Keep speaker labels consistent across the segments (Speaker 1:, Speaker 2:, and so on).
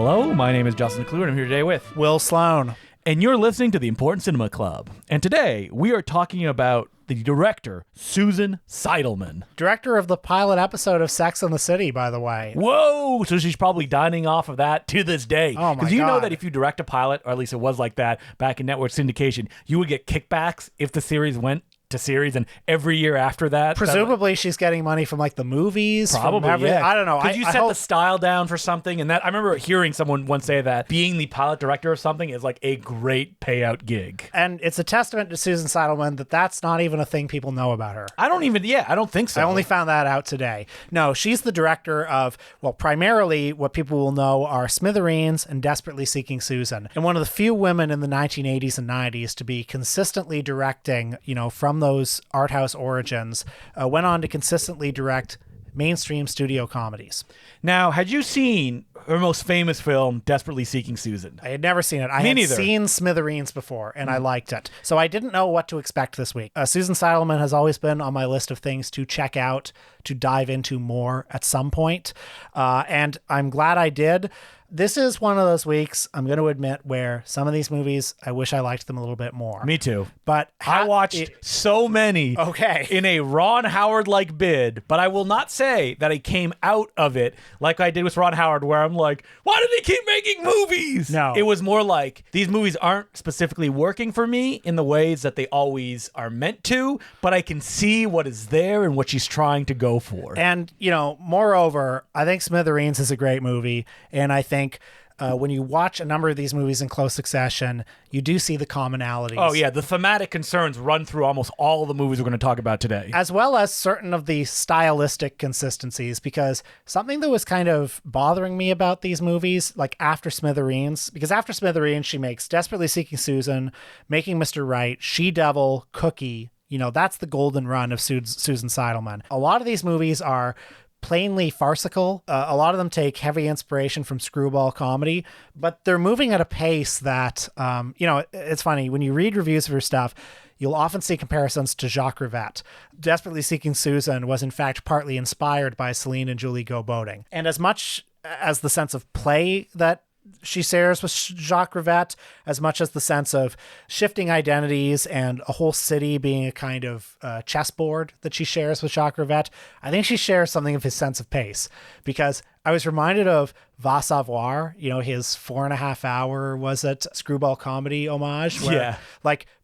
Speaker 1: Hello, my name is Justin Decloux, and I'm here today with
Speaker 2: Will Sloan.
Speaker 1: And you're listening to the Important Cinema Club. And today, we are talking about the director, Susan Seidelman.
Speaker 2: Director of the pilot episode of Sex and the City, by the way.
Speaker 1: Whoa! So she's probably dining off of that to this day.
Speaker 2: Oh, my God.
Speaker 1: Because you know that if you direct a pilot, or at least it was like that back in network syndication, you would get kickbacks if the series went to series, and every year after that,
Speaker 2: Presumably she's getting money from like the movies.
Speaker 1: Probably, yeah.
Speaker 2: I don't know.
Speaker 1: Because you set the style down for something, and that I remember hearing someone once say that being the pilot director of something is like a great payout gig.
Speaker 2: And it's a testament to Susan Seidelman that that's not even a thing people know about her.
Speaker 1: I don't think so.
Speaker 2: I only found that out today. No, she's the director of, well, primarily what people will know are Smithereens and Desperately Seeking Susan. And one of the few women in the 1980s and 90s to be consistently directing, from those art house origins, went on to consistently direct mainstream studio comedies.
Speaker 1: Now, had you seen her most famous film, Desperately Seeking Susan?
Speaker 2: I had never seen it. I had seen Smithereens before, and I liked it. So I didn't know what to expect this week. Susan Seidelman has always been on my list of things to check out, to dive into more at some point. And I'm glad I did. This is one of those weeks, I'm going to admit, where some of these movies, I wish I liked them a little bit more.
Speaker 1: Me too.
Speaker 2: But
Speaker 1: I watched so many in a Ron Howard-like bid, but I will not say that I came out of it like I did with Ron Howard, where I'm like, why do they keep making movies?
Speaker 2: No.
Speaker 1: It was more like, these movies aren't specifically working for me in the ways that they always are meant to, but I can see what is there and what she's trying to go for.
Speaker 2: And, moreover, I think Smithereens is a great movie, and I think when you watch a number of these movies in close succession, you do see the commonalities.
Speaker 1: Oh, yeah. The thematic concerns run through almost all the movies we're going to talk about today.
Speaker 2: As well as certain of the stylistic consistencies, because something that was kind of bothering me about these movies, like after Smithereens, because after Smithereens, she makes Desperately Seeking Susan, Making Mr. Right, She-Devil, Cookie. That's the golden run of Susan Seidelman. A lot of these movies are plainly farcical. A lot of them take heavy inspiration from screwball comedy, but they're moving at a pace that, it's funny. When you read reviews of her stuff, you'll often see comparisons to Jacques Rivette. Desperately Seeking Susan was in fact partly inspired by Celine and Julie Go Boating. And as much as the sense of play that she shares with Jacques Rivette, as much as the sense of shifting identities and a whole city being a kind of chessboard that she shares with Jacques Rivette, I think she shares something of his sense of pace, because I was reminded of Va Savoir, his 4.5 hour, screwball comedy homage, where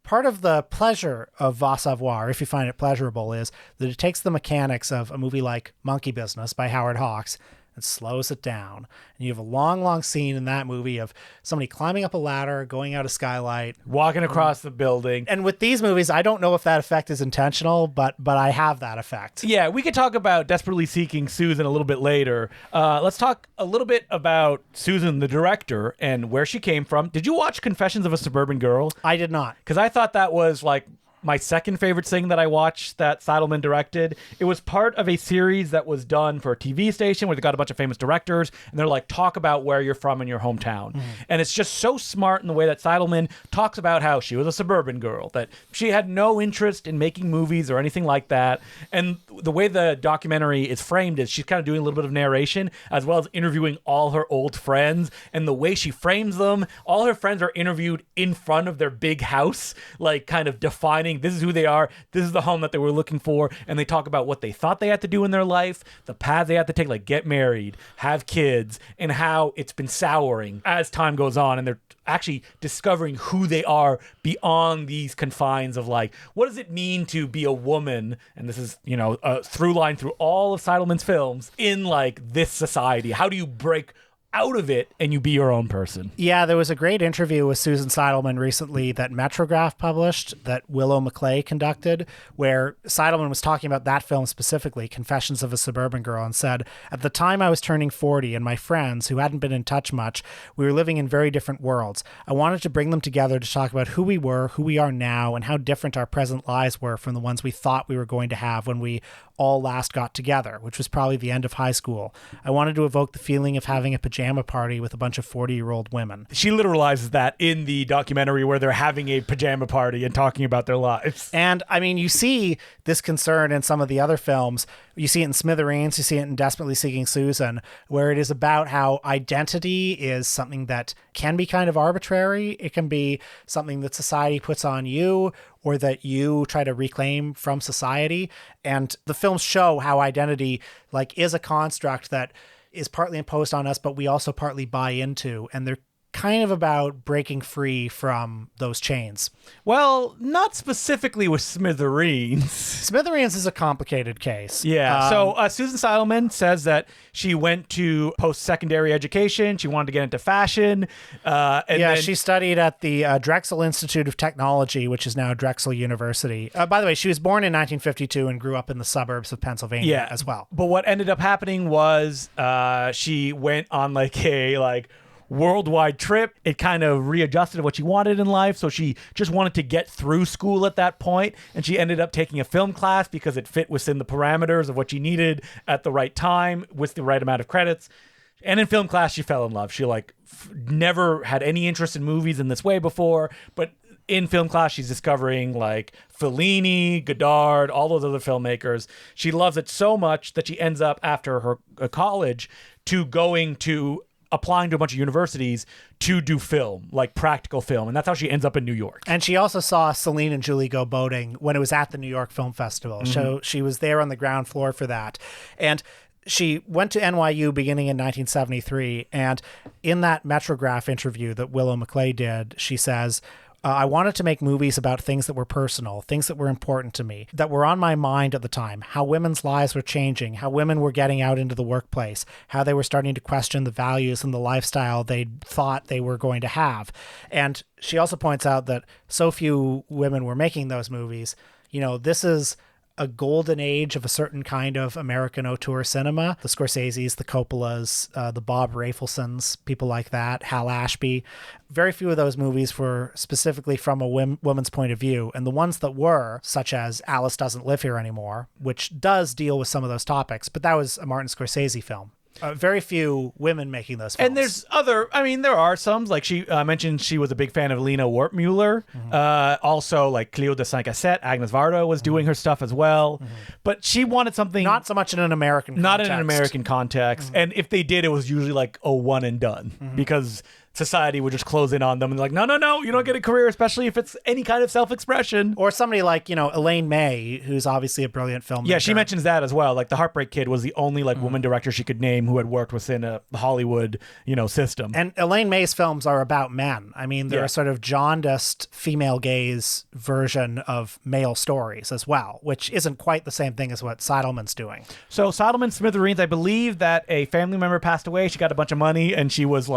Speaker 2: part of the pleasure of Va Savoir, if you find it pleasurable, is that it takes the mechanics of a movie like Monkey Business by Howard Hawks and slows it down. And you have a long, long scene in that movie of somebody climbing up a ladder, going out a skylight,
Speaker 1: walking across the building.
Speaker 2: And with these movies, I don't know if that effect is intentional, but I have that effect.
Speaker 1: Yeah, we could talk about Desperately Seeking Susan a little bit later. Let's talk a little bit about Susan, the director, and where she came from. Did you watch Confessions of a Suburban Girl?
Speaker 2: I did not.
Speaker 1: Because I thought that was like my second favorite thing that I watched that Seidelman directed. It was part of a series that was done for a TV station where they got a bunch of famous directors, and they're like, talk about where you're from in your hometown. And it's just so smart in the way that Seidelman talks about how she was a suburban girl, that she had no interest in making movies or anything like that. And the way the documentary is framed is she's kind of doing a little bit of narration as well as interviewing all her old friends, and the way she frames them, all her friends are interviewed in front of their big house, like kind of defining this is who they are, this is the home that they were looking for, and they talk about what they thought they had to do in their life, the paths they had to take, like get married, have kids, and how it's been souring as time goes on, and they're actually discovering who they are beyond these confines of like, what does it mean to be a woman? And this is, a through line through all of Seidelman's films in like this society. How do you break out of it and you be your own person?
Speaker 2: Yeah, there was a great interview with Susan Seidelman recently that Metrograph published, that Willow McClay conducted, where Seidelman was talking about that film specifically, Confessions of a Suburban Girl, and said, at the time I was turning 40 and my friends, who hadn't been in touch much, we were living in very different worlds. I wanted to bring them together to talk about who we were, who we are now, and how different our present lives were from the ones we thought we were going to have when we all last got together, which was probably the end of high school. I wanted to evoke the feeling of having a pajama party with a bunch of 40-year-old women.
Speaker 1: She literalizes that in the documentary where they're having a pajama party and talking about their lives.
Speaker 2: And I mean, you see this concern in some of the other films. You see it in Smithereens, you see it in Desperately Seeking Susan, where it is about how identity is something that can be kind of arbitrary. It can be something that society puts on you or that you try to reclaim from society. And the films show how identity like is a construct that is partly imposed on us, but we also partly buy into. And they're kind of about breaking free from those chains.
Speaker 1: Well, not specifically with Smithereens.
Speaker 2: Smithereens is a complicated case.
Speaker 1: Yeah. So Susan Seidelman says that she went to post-secondary education. She wanted to get into fashion.
Speaker 2: She studied at the Drexel Institute of Technology, which is now Drexel University. By the way, she was born in 1952 and grew up in the suburbs of Pennsylvania as well.
Speaker 1: But what ended up happening was she went on a worldwide trip. It kind of readjusted what she wanted in life. So she just wanted to get through school at that point. And she ended up taking a film class because it fit within the parameters of what she needed at the right time with the right amount of credits. And in film class, she fell in love. She never had any interest in movies in this way before, but in film class, she's discovering Fellini, Godard, all those other filmmakers. She loves it so much that she ends up after her college applying to a bunch of universities to do film, practical film. And that's how she ends up in New York.
Speaker 2: And she also saw Celine and Julie go boating when it was at the New York Film Festival. Mm-hmm. So she was there on the ground floor for that. And she went to NYU beginning in 1973. And in that Metrograph interview that Willow McClay did, she says, I wanted to make movies about things that were personal, things that were important to me, that were on my mind at the time, how women's lives were changing, how women were getting out into the workplace, how they were starting to question the values and the lifestyle they thought they were going to have. And she also points out that so few women were making those movies. This is a golden age of a certain kind of American auteur cinema. The Scorseses, the Coppolas, the Bob Rafelsons, people like that, Hal Ashby. Very few of those movies were specifically from a woman's point of view. And the ones that were, such as Alice Doesn't Live Here Anymore, which does deal with some of those topics, but that was a Martin Scorsese film. Very few women making those films.
Speaker 1: And there are some, she mentioned she was a big fan of Lena Wertmuller. Mm-hmm. Also, Cleo de Saint-Cassette, Agnes Varda was doing her stuff as well. Mm-hmm. But she wanted something...
Speaker 2: Not so much in an American context.
Speaker 1: Not in an American context. Mm-hmm. And if they did, it was usually a one and done. Mm-hmm. Because society would just close in on them and no, you don't get a career, especially if it's any kind of self-expression.
Speaker 2: Or somebody like, Elaine May, who's obviously a brilliant filmmaker.
Speaker 1: Yeah, she mentions that as well. The Heartbreak Kid was the only woman director she could name who had worked within a Hollywood, system.
Speaker 2: And Elaine May's films are about men. I mean, they're a sort of jaundiced female gaze version of male stories as well, which isn't quite the same thing as what Seidelman's doing. So
Speaker 1: Seidelman Smithereens, I believe that a family member passed away. She got a bunch of money and she was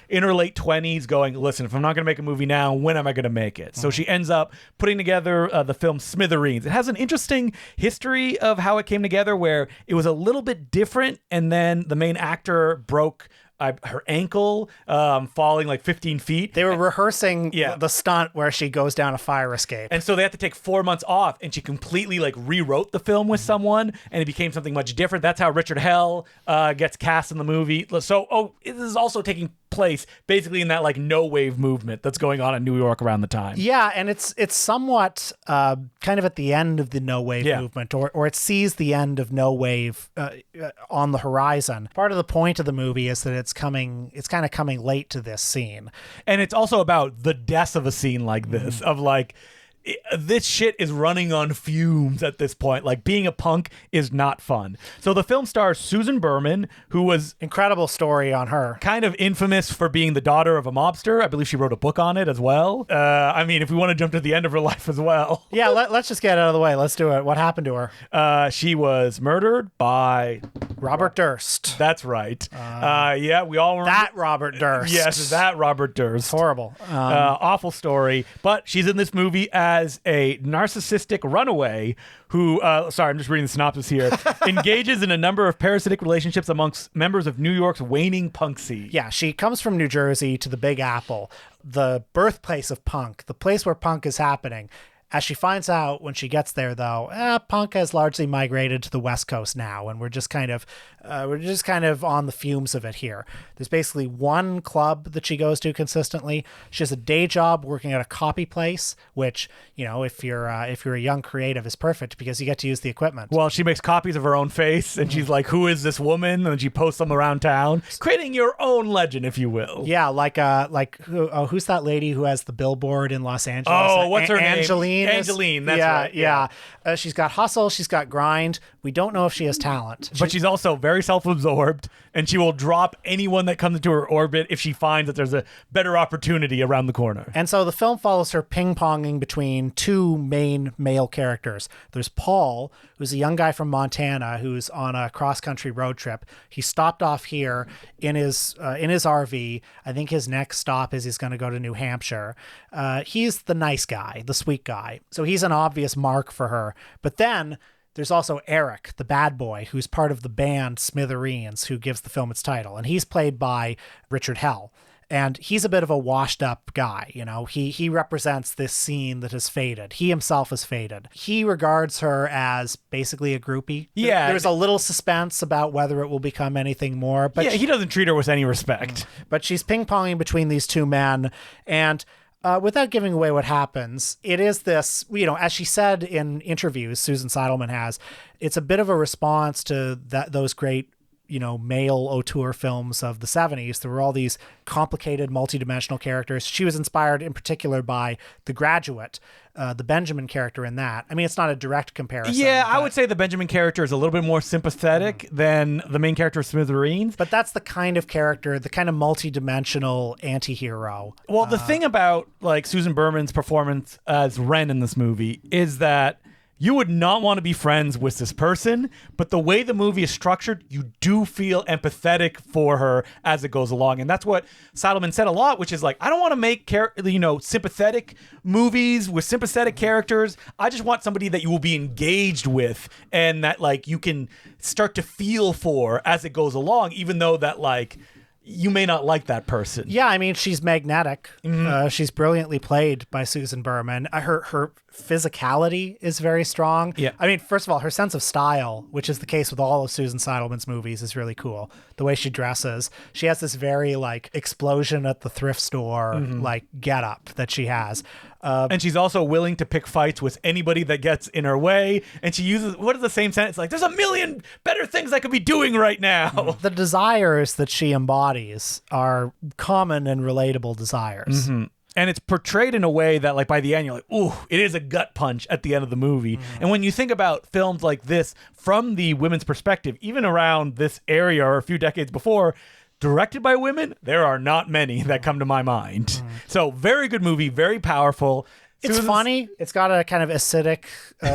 Speaker 1: in her late 20s going, listen, if I'm not going to make a movie now, when am I going to make it? So she ends up putting together the film Smithereens. It has an interesting history of how it came together where it was a little bit different and then the main actor broke her ankle falling 15 feet.
Speaker 2: They were rehearsing the stunt where she goes down a fire escape.
Speaker 1: And so they had to take 4 months off and she completely rewrote the film with someone and it became something much different. That's how Richard Hell gets cast in the movie. So, this is also taking place basically in that no wave movement that's going on in New York around the time.
Speaker 2: Yeah, and it's somewhat kind of at the end of the no wave movement, or it sees the end of no wave on the horizon. Part of the point of the movie is that it's kind of coming late to this scene.
Speaker 1: And it's also about the death of a scene like this, of this shit is running on fumes at this point. Being a punk is not fun. So the film stars Susan Berman, who was...
Speaker 2: Incredible story on her.
Speaker 1: Kind of infamous for being the daughter of a mobster. I believe she wrote a book on it as well. If we want to jump to the end of her life as well.
Speaker 2: Yeah, let's just get it out of the way. Let's do it. What happened to her?
Speaker 1: She was murdered by...
Speaker 2: Robert Durst.
Speaker 1: That's right. We all remember...
Speaker 2: That Robert Durst.
Speaker 1: Yes, that Robert Durst.
Speaker 2: It's horrible.
Speaker 1: Awful story. But she's in this movie as a narcissistic runaway who, I'm just reading the synopsis here, engages in a number of parasitic relationships amongst members of New York's waning punk scene.
Speaker 2: Yeah, she comes from New Jersey to the Big Apple, the birthplace of punk, the place where punk is happening. As she finds out when she gets there, though, punk has largely migrated to the West Coast now, and we're just kind of on the fumes of it here. There's basically one club that she goes to consistently. She has a day job working at a copy place, which, you know, if you're a young creative, is perfect because you get to use the equipment.
Speaker 1: Well, she makes copies of her own face, and she's like, "Who is this woman?" And she posts them around town, creating your own legend, if you will.
Speaker 2: Yeah, who's that lady who has the billboard in Los Angeles?
Speaker 1: Oh, what's her name?
Speaker 2: Angeline,
Speaker 1: that's right.
Speaker 2: Yeah. She's got hustle, she's got grind. We don't know if she has talent.
Speaker 1: But she's also very self-absorbed, and she will drop anyone that comes into her orbit if she finds that there's a better opportunity around the corner.
Speaker 2: And so the film follows her ping-ponging between two main male characters. There's Paul, who's a young guy from Montana who's on a cross-country road trip. He stopped off here in his RV. I think his next stop is he's going to go to New Hampshire. He's the nice guy, the sweet guy. So he's an obvious mark for her. But then there's also Eric, the bad boy, who's part of the band Smithereens, who gives the film its title. And he's played by Richard Hell. And he's a bit of a washed up guy. You know, he represents this scene that has faded. He himself has faded. He regards her as basically a groupie.
Speaker 1: Yeah.
Speaker 2: There's a little suspense about whether it will become anything more. But
Speaker 1: yeah, he doesn't treat her with any respect.
Speaker 2: But she's ping-ponging between these two men. And without giving away what happens, it is this, you know, as she said in interviews, Susan Seidelman has, it's a bit of a response to those great, you know, male auteur films of the 70s. There were all these complicated, multidimensional characters. She was inspired in particular by The Graduate, the Benjamin character in that. I mean, it's not a direct comparison.
Speaker 1: Yeah, I would say the Benjamin character is a little bit more sympathetic than the main character of Smithereens.
Speaker 2: But that's the kind of character, the kind of multi-dimensional anti-hero.
Speaker 1: Well, the thing about like Susan Berman's performance as Wren in this movie is that you would not want to be friends with this person, but the way the movie is structured, you do feel empathetic for her as it goes along. And that's what Seidelman said a lot, which is like, I don't want to make sympathetic movies with sympathetic characters. I just want somebody that you will be engaged with and that like you can start to feel for as it goes along, even though that like you may not like that person.
Speaker 2: Yeah, I mean, she's magnetic. She's brilliantly played by Susan Berman. Her physicality is very strong.
Speaker 1: Yeah.
Speaker 2: I mean, first of all, her sense of style, which is the case with all of Susan Seidelman's movies, is really cool. The way she dresses. She has this very, like, explosion at the thrift store, like, get-up that she has.
Speaker 1: And she's also willing to pick fights with anybody that gets in her way. And she uses, what is the same sentence? Like, there's a million better things I could be doing right now.
Speaker 2: The desires that she embodies are common and relatable desires.
Speaker 1: And it's portrayed in a way that, like, by the end, you're like, ooh, it is a gut punch at the end of the movie. And when you think about films like this from the women's perspective, even around this area or a few decades before, directed by women, there are not many that come to my mind. So very good movie, very powerful.
Speaker 2: It's funny. It's got a kind of acidic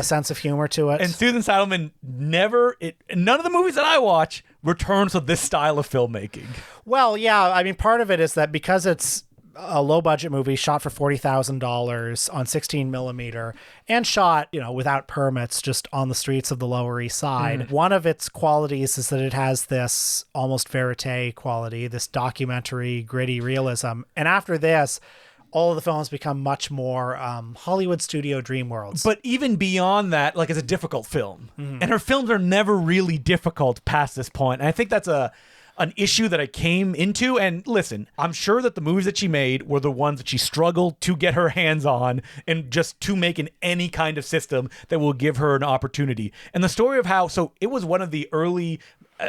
Speaker 2: sense of humor to it.
Speaker 1: And Susan Seidelman none of the movies that I watch returns to this style of filmmaking.
Speaker 2: Well, yeah. I mean, part of it is that because it's a low budget movie shot for $40,000 on 16 millimeter and shot, you know, without permits, just on the streets of the Lower East Side. One of its qualities is that it has this almost verite quality, this documentary, gritty realism. And after this, all of the films become much more Hollywood studio dream worlds.
Speaker 1: But even beyond that, like, it's a difficult film. And her films are never really difficult past this point. And I think that's an issue that I came into. And listen, I'm sure that the movies that she made were the ones that she struggled to get her hands on and just to make in any kind of system that will give her an opportunity. And the story of how, so it was one of the early,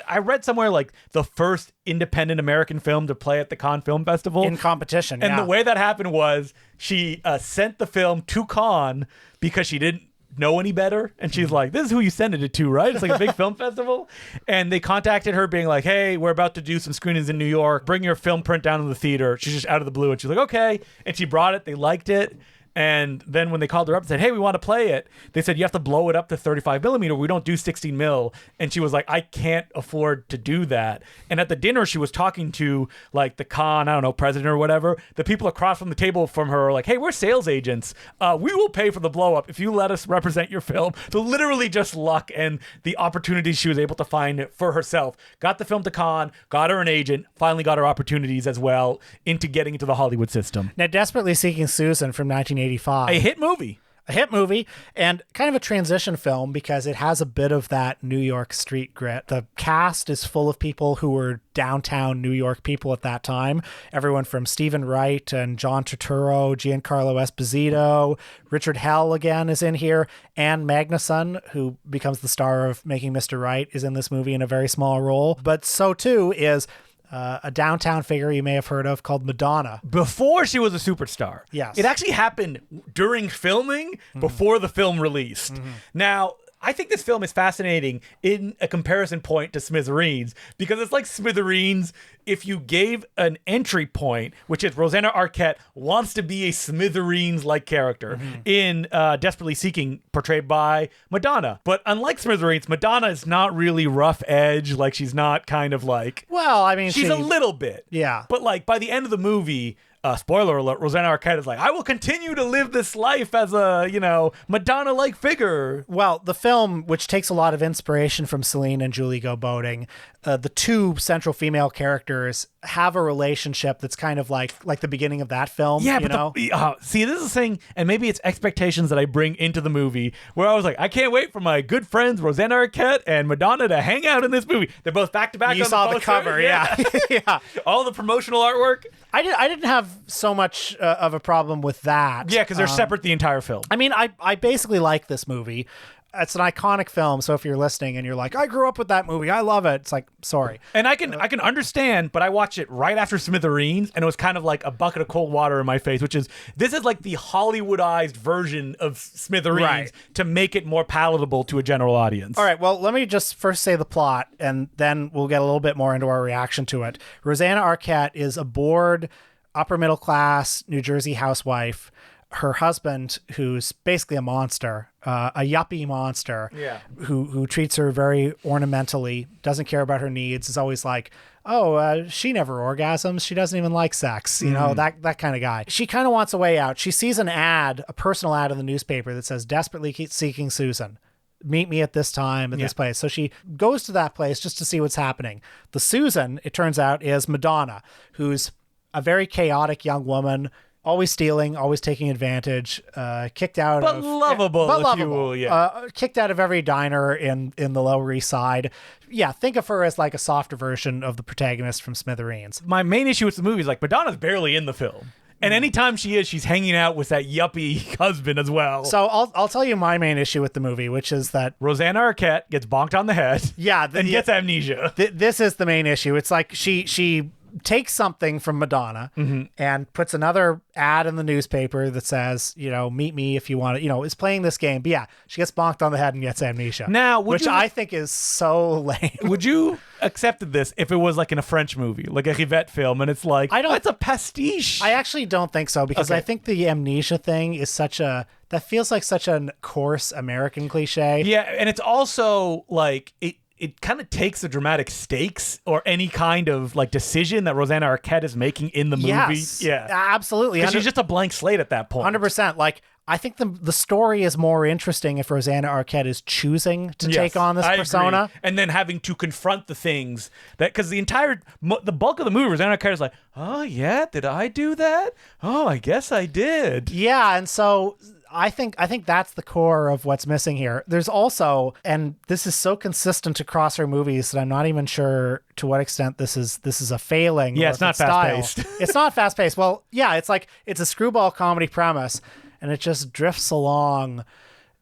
Speaker 1: I read somewhere like the first independent American film to play at the Cannes Film Festival.
Speaker 2: In competition,
Speaker 1: And the way that happened was she sent the film to Cannes because she didn't know any better, and she's like, this is who you sending it to, right? It's like a big film festival. And they contacted her being like, hey, we're about to do some screenings in New York, bring your film print down to the theater. She's just out of the blue, and she's like, okay. And she brought it, they liked it. And then when they called her up and said, hey, we want to play it, they said, you have to blow it up to 35 millimeter. We don't do 16 mil. And she was like, I can't afford to do that. And at the dinner, she was talking to like the Cannes, I don't know, president or whatever. The people across from the table from her are like, hey, we're sales agents. We will pay for the blow up if you let us represent your film. So literally just luck and the opportunities she was able to find for herself. Got the film to Cannes, got her an agent, finally got her opportunities as well into getting into the Hollywood system.
Speaker 2: Now, Desperately Seeking Susan from 1985.
Speaker 1: A hit movie.
Speaker 2: a hit movie and kind of a transition film because it has a bit of that New York street grit. The cast is full of people who were downtown New York people at that time. Everyone from Stephen Wright and John Turturro, Giancarlo Esposito, Richard Hell again is in here. Anne Magnuson, who becomes the star of Making Mr. Right, is in this movie in a very small role. But so too is a downtown figure you may have heard of called Madonna.
Speaker 1: Before she was a superstar.
Speaker 2: Yes.
Speaker 1: It actually happened during filming, before the film released. Now, I think this film is fascinating in a comparison point to Smithereens, because it's like Smithereens if you gave an entry point, which is Rosanna Arquette wants to be a Smithereens-like character in Desperately Seeking, portrayed by Madonna. But unlike Smithereens, Madonna is not really rough edge. Like, she's not kind of like...
Speaker 2: Well, I mean,
Speaker 1: she's a little bit.
Speaker 2: Yeah.
Speaker 1: But like by the end of the movie... spoiler alert, Rosanna Arquette is like, I will continue to live this life as a, Madonna-like figure.
Speaker 2: Well, the film, which takes a lot of inspiration from Celine and Julie Go Boating, the two central female characters have a relationship that's kind of like the beginning of that film.
Speaker 1: Yeah,
Speaker 2: you know?
Speaker 1: See, this is a thing, and maybe it's expectations that I bring into the movie, where I was like, I can't wait for my good friends Rosanna Arquette and Madonna to hang out in this movie. They're both back to back.
Speaker 2: You saw the cover, yeah. Yeah.
Speaker 1: All the promotional artwork.
Speaker 2: I didn't have so much of a problem with that.
Speaker 1: Yeah, because they're separate the entire film.
Speaker 2: I mean, I basically like this movie. It's an iconic film, so if you're listening and you're like, I grew up with that movie, I love it, it's like, sorry.
Speaker 1: And I can understand, but I watched it right after Smithereens, and it was kind of like a bucket of cold water in my face, which is, this is like the Hollywoodized version of Smithereens to make it more palatable to a general audience.
Speaker 2: All right, well, let me just first say the plot, and then we'll get a little bit more into our reaction to it. Rosanna Arquette is a bored, upper-middle-class New Jersey housewife. Her husband, who's basically a monster, a yuppie monster, who treats her very ornamentally, doesn't care about her needs, is always like, she never orgasms, she doesn't even like sex, that kind of guy. She kind of wants a way out. She sees an ad, a personal ad in the newspaper that says, Desperately Seeking Susan. Meet me at this time at this place. So she goes to that place just to see what's happening. The Susan, it turns out, is Madonna, who's a very chaotic young woman, always stealing, always taking advantage, kicked out
Speaker 1: but
Speaker 2: of...
Speaker 1: lovable,
Speaker 2: but
Speaker 1: if
Speaker 2: lovable.
Speaker 1: you will,
Speaker 2: kicked out of every diner in the Lower East Side. Yeah, think of her as like a softer version of the protagonist from Smithereens.
Speaker 1: My main issue with the movie is like, Madonna's barely in the film. And anytime she is, she's hanging out with that yuppie husband as well.
Speaker 2: So I'll tell you my main issue with the movie, which is that...
Speaker 1: Rosanna Arquette gets bonked on the head and gets amnesia.
Speaker 2: This is the main issue. It's like she takes something from Madonna and puts another ad in the newspaper that says, meet me if you want to, is playing this game. But yeah, she gets bonked on the head and gets amnesia.
Speaker 1: Now,
Speaker 2: I think is so lame.
Speaker 1: Would you accepted this if it was like in a French movie, like a Rivette film, and it's like, it's a pastiche?
Speaker 2: I actually don't think so, because I think the amnesia thing is that feels like such a coarse American cliche.
Speaker 1: Yeah, and it's also like, it kind of takes the dramatic stakes or any kind of like decision that Rosanna Arquette is making in the movie.
Speaker 2: Yes,
Speaker 1: yeah,
Speaker 2: absolutely.
Speaker 1: Because she's just a blank slate at that point.
Speaker 2: 100%. Like, I think the story is more interesting if Rosanna Arquette is choosing to take on this persona.
Speaker 1: Agree. And then having to confront the things that, because the bulk of the movie, Rosanna Arquette is like, oh yeah, did I do that? Oh, I guess I did.
Speaker 2: Yeah, and so... I think that's the core of what's missing here. There's also, and this is so consistent across her movies that I'm not even sure to what extent this is a failing.
Speaker 1: Yeah, it's not fast paced.
Speaker 2: It's not fast paced. Well, yeah, it's like it's a screwball comedy premise, and it just drifts along.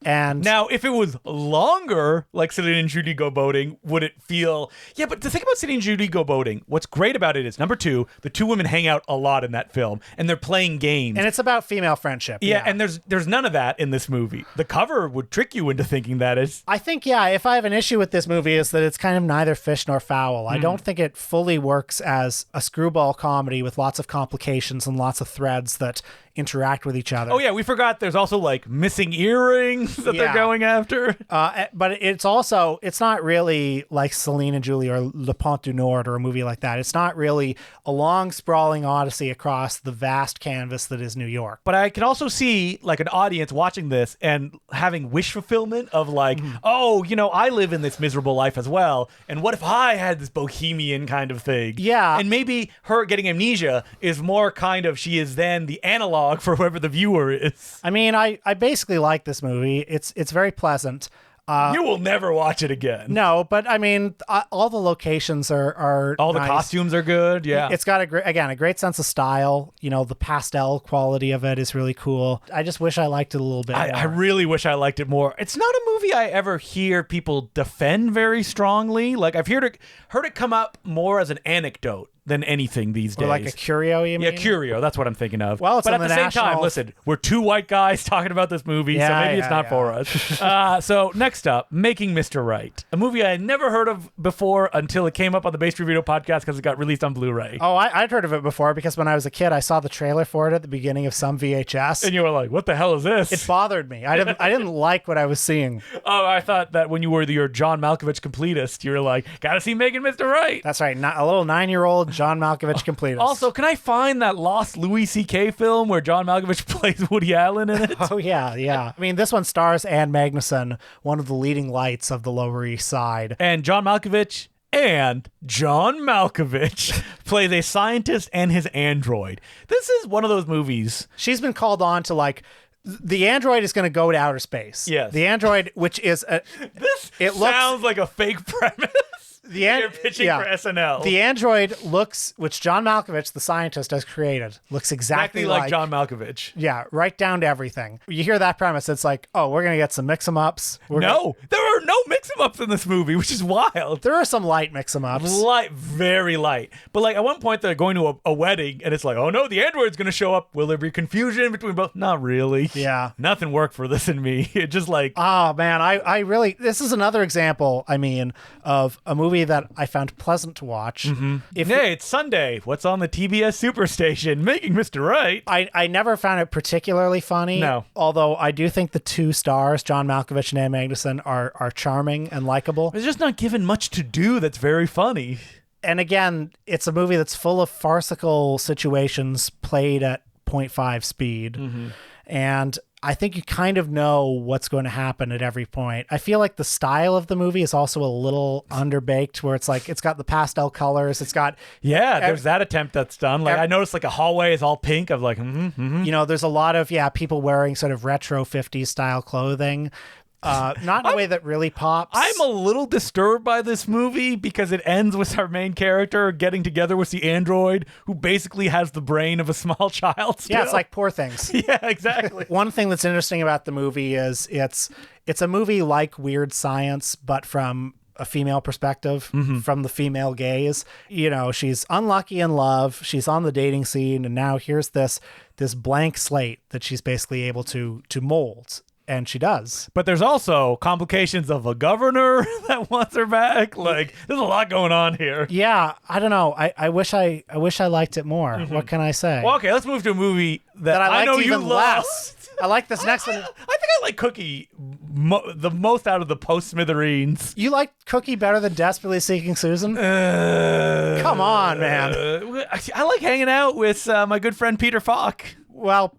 Speaker 2: And
Speaker 1: now, if it was longer, like Celine and Judy Go Boating, would it feel... Yeah, but the thing about Celine and Judy Go Boating, what's great about it is, number two, the two women hang out a lot in that film, and they're playing games.
Speaker 2: And it's about female friendship.
Speaker 1: Yeah, and there's none of that in this movie. The cover would trick you into thinking that is...
Speaker 2: I think, if I have an issue with this movie, is that it's kind of neither fish nor fowl. I don't think it fully works as a screwball comedy with lots of complications and lots of threads that interact with each other.
Speaker 1: Oh yeah, we forgot there's also like missing earrings that they're going after.
Speaker 2: But it's not really like Celine and Julie or Le Pont du Nord or a movie like that. It's not really a long sprawling odyssey across the vast canvas that is New York.
Speaker 1: But I can also see like an audience watching this and having wish fulfillment of like, I live in this miserable life as well. And what if I had this bohemian kind of thing?
Speaker 2: Yeah.
Speaker 1: And maybe her getting amnesia is more kind of, she is then the analog dog for whoever the viewer is.
Speaker 2: I mean, I basically like this movie. It's very pleasant.
Speaker 1: You will never watch it again.
Speaker 2: No, but I mean, all the locations are
Speaker 1: All the
Speaker 2: nice.
Speaker 1: costumes are good. Yeah.
Speaker 2: It's got a great sense of style. You know, the pastel quality of it is really cool. I just wish I liked it a little bit more.
Speaker 1: I really wish I liked it more. It's not a movie I ever hear people defend very strongly. Like, I've heard it come up more as an anecdote than anything these days.
Speaker 2: Or like a curio, you mean?
Speaker 1: Yeah, curio. That's what I'm thinking of.
Speaker 2: Well, it's
Speaker 1: but
Speaker 2: on
Speaker 1: at the
Speaker 2: the
Speaker 1: same time,
Speaker 2: national-
Speaker 1: listen, we're two white guys talking about this movie, so
Speaker 2: Yeah,
Speaker 1: maybe it's not for us. So next up, Making Mr. Right, a movie I had never heard of before until it came up on the Base Review podcast because it got released on Blu-ray.
Speaker 2: Oh, I'd heard of it before because when I was a kid, I saw the trailer for it at the beginning of some VHS.
Speaker 1: And you were like, "What the hell is this?"
Speaker 2: It bothered me. I didn't like what I was seeing.
Speaker 1: Oh, I thought that when you were your John Malkovich completist, you were like, "Gotta see Making Mr. Right."
Speaker 2: That's right. Not a little 9-year-old John Malkovich completist.
Speaker 1: Also, can I find that lost Louis C.K. film where John Malkovich plays Woody Allen in it?
Speaker 2: Oh, yeah. I mean, this one stars Ann Magnuson, one of the leading lights of the Lower East Side.
Speaker 1: And John Malkovich plays a scientist and his android. This is one of those movies.
Speaker 2: She's been called on to, like, the android is going to go to outer space.
Speaker 1: Yes.
Speaker 2: The android, which is...
Speaker 1: Sounds like a fake premise. You're pitching for SNL.
Speaker 2: The android looks, which John Malkovich, the scientist, has created, looks exactly
Speaker 1: like John Malkovich.
Speaker 2: Yeah, right down to everything. You hear that premise, it's like, oh, we're going to get some mix-em-ups.
Speaker 1: There are no mix-em-ups in this movie, which is wild.
Speaker 2: There are some light mix-em-ups.
Speaker 1: Very light. But like at one point they're going to a wedding and it's like, oh no, the android's going to show up. Will there be confusion between both? Not really.
Speaker 2: Yeah.
Speaker 1: Nothing worked for this and me. It just like...
Speaker 2: Oh, man, I really... This is another example, I mean, of a movie that I found pleasant to watch.
Speaker 1: Mm-hmm. It's Sunday. What's on the TBS Superstation? Making Mr. Right.
Speaker 2: I never found it particularly funny.
Speaker 1: No.
Speaker 2: Although I do think the two stars, John Malkovich and Ann Magnuson, are charming and likable.
Speaker 1: It's just not given much to do that's very funny.
Speaker 2: And again, it's a movie that's full of farcical situations played at 0.5 speed. Mm-hmm. And I think you kind of know what's going to happen at every point. I feel like the style of the movie is also a little underbaked, where it's like it's got the pastel colors. It's got
Speaker 1: there's that attempt that's done. Like I noticed, like a hallway is all pink. Of like,
Speaker 2: you know, there's a lot of people wearing sort of retro 50s style clothing. Not in a way that really pops.
Speaker 1: I'm a little disturbed by this movie because it ends with our main character getting together with the android who basically has the brain of a small child still.
Speaker 2: Yeah, it's like Poor Things.
Speaker 1: Yeah, exactly.
Speaker 2: One thing that's interesting about the movie is it's a movie like Weird Science, but from a female perspective, from the female gaze. You know, she's unlucky in love. She's on the dating scene, and now here's this blank slate that she's basically able to mold. And she does.
Speaker 1: But there's also complications of a governor that wants her back. Like, there's a lot going on here.
Speaker 2: Yeah, I don't know. I wish I liked it more. Mm-hmm. What can I say?
Speaker 1: Well, okay, let's move to a movie that I know you love.
Speaker 2: I like this next one.
Speaker 1: I think I like Cookie the most out of the post-Smithereens.
Speaker 2: You like Cookie better than Desperately Seeking Susan? Come on, man.
Speaker 1: I like hanging out with my good friend Peter Falk.
Speaker 2: Well,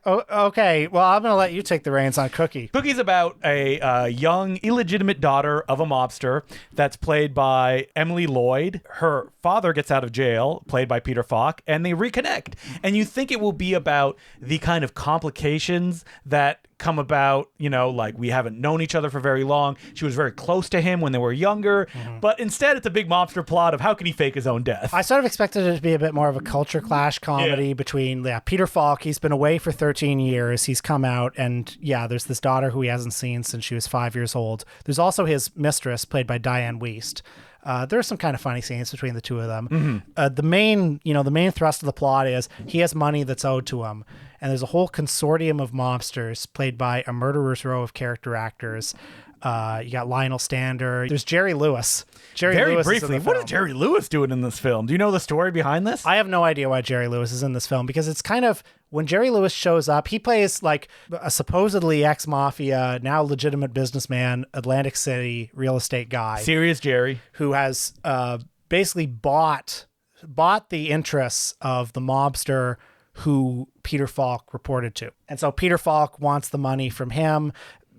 Speaker 2: okay. Well, I'm going to let you take the reins on Cookie.
Speaker 1: Cookie's about a young, illegitimate daughter of a mobster that's played by Emily Lloyd. Her father gets out of jail, played by Peter Falk, and they reconnect. And you think it will be about the kind of complications that come about, you know, like we haven't known each other for very long. She was very close to him when they were younger, but instead it's a big mobster plot of how can he fake his own death.
Speaker 2: I sort of expected it to be a bit more of a culture clash comedy between Peter Falk. He's been away for 13 years. He's come out, and there's this daughter who he hasn't seen since she was 5 years old. There's also his mistress, played by Diane Wiest. There are some kind of funny scenes between the two of them. The main thrust of the plot is he has money that's owed to him. And there's a whole consortium of mobsters played by a murderer's row of character actors. You got Lionel Stander. There's Jerry Lewis.
Speaker 1: Very briefly, what is Jerry Lewis doing in this film? Do you know the story behind this?
Speaker 2: I have no idea why Jerry Lewis is in this film, because it's kind of, when Jerry Lewis shows up, he plays like a supposedly ex-mafia, now legitimate businessman, Atlantic City real estate guy.
Speaker 1: Serious Jerry.
Speaker 2: Who has basically bought the interests of the mobster who Peter Falk reported to. And so Peter Falk wants the money from him.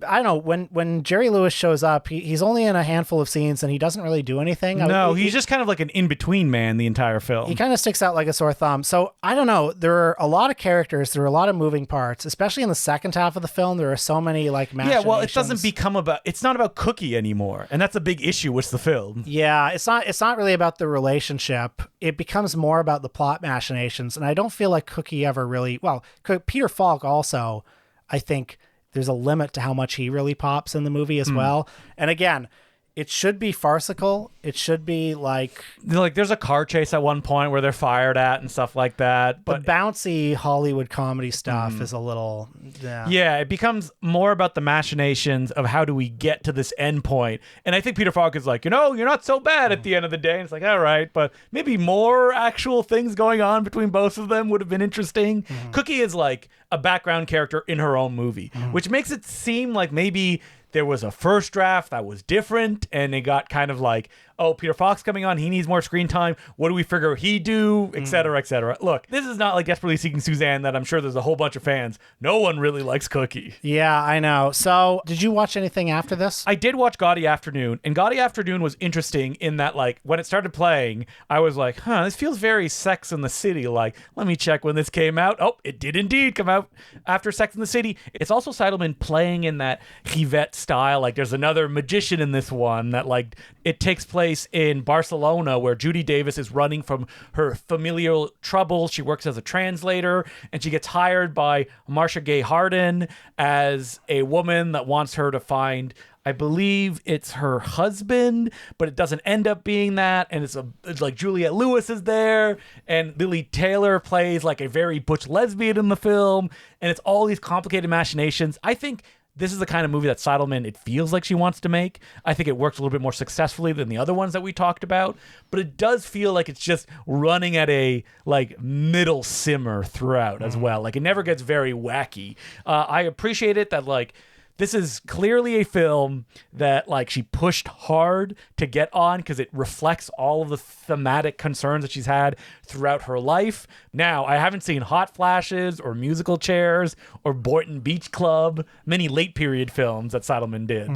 Speaker 2: I don't know, when Jerry Lewis shows up, he's only in a handful of scenes and he doesn't really do anything.
Speaker 1: No, he's just kind of like an in-between man the entire film.
Speaker 2: He kind of sticks out like a sore thumb. So I don't know. There are a lot of characters. There are a lot of moving parts, especially in the second half of the film. There are so many like machinations.
Speaker 1: Yeah, well, it doesn't become about. It's not about Cookie anymore, and that's a big issue with the film.
Speaker 2: Yeah, it's not really about the relationship. It becomes more about the plot machinations, and I don't feel like Cookie ever really. Well, Peter Falk also, I think there's a limit to how much he really pops in the movie as well. And again, it should be farcical. It should be like
Speaker 1: there's a car chase at one point where they're fired at and stuff like that. But
Speaker 2: the bouncy Hollywood comedy stuff is a little
Speaker 1: yeah, it becomes more about the machinations of how do we get to this end point. And I think Peter Falk is like, you're not so bad at the end of the day. And it's like, all right, but maybe more actual things going on between both of them would have been interesting. Cookie is like a background character in her own movie, which makes it seem like maybe there was a first draft that was different, and it got kind of like, oh, Peter Falk's coming on, he needs more screen time. What do we figure he'd do, et cetera, et cetera. Look, this is not like Desperately Seeking Suzanne that I'm sure there's a whole bunch of fans. No one really likes Cookie.
Speaker 2: Yeah, I know. So, did you watch anything after this?
Speaker 1: I did watch Gaudy Afternoon, and Gaudy Afternoon was interesting in that, like, when it started playing, I was like, this feels very Sex and the City. Like, let me check when this came out. Oh, it did indeed come out after Sex and the City. It's also Seidelman playing in that Yvette style. Like, there's another magician in this one that, like, it takes place in Barcelona where Judy Davis is running from her familial troubles. She works as a translator, and she gets hired by Marcia Gay Harden as a woman that wants her to find, I believe it's her husband, but it doesn't end up being that. And it's like Juliette Lewis is there, and Lily Taylor plays like a very butch lesbian in the film, and it's all these complicated machinations. I think this is the kind of movie that Seidelman, it feels like she wants to make. I think it works a little bit more successfully than the other ones that we talked about, but it does feel like it's just running at a like middle simmer throughout as well. Like it never gets very wacky. I appreciate it that like this is clearly a film that like she pushed hard to get on because it reflects all of the thematic concerns that she's had throughout her life. Now, I haven't seen Hot Flashes or Musical Chairs or Boynton Beach Club, many late period films that Seidelman did.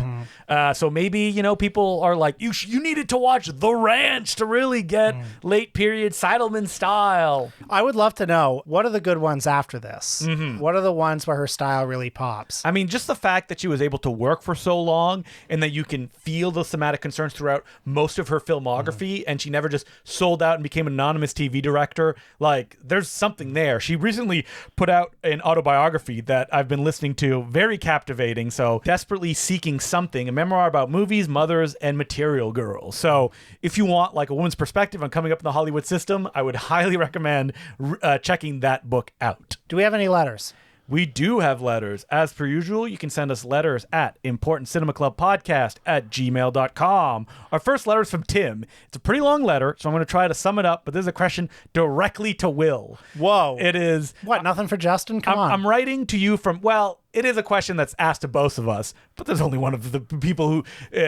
Speaker 1: So maybe, people are like, you needed to watch The Ranch to really get late period Seidelman style.
Speaker 2: I would love to know, what are the good ones after this? What are the ones where her style really pops?
Speaker 1: I mean, just the fact that she was able to work for so long and that you can feel the thematic concerns throughout most of her filmography, and she never just sold out and became an anonymous TV director. Like, there's something there. She recently put out an autobiography that I've been listening to, very captivating. So, Desperately Seeking Something, a memoir about movies, mothers, and material girls. So, if you want like a woman's perspective on coming up in the Hollywood system, I would highly recommend checking that book out.
Speaker 2: Do we have any letters?
Speaker 1: We do have letters. As per usual, you can send us letters at importantcinemaclubpodcast@gmail.com. Our first letter is from Tim. It's a pretty long letter, so I'm going to try to sum it up, but this is a question directly to Will.
Speaker 2: Whoa.
Speaker 1: It is...
Speaker 2: What, nothing for Justin? Come on.
Speaker 1: I'm writing to you from... Well, it is a question that's asked to both of us, but there's only one of the people who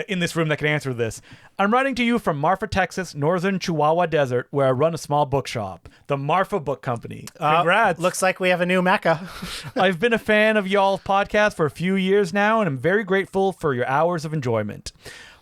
Speaker 1: in this room that can answer this. I'm writing to you from Marfa, Texas, northern Chihuahua Desert, where I run a small bookshop, the Marfa Book Company. Congrats.
Speaker 2: Looks like we have a new mecca.
Speaker 1: I've been a fan of y'all's podcast for a few years now, and I'm very grateful for your hours of enjoyment.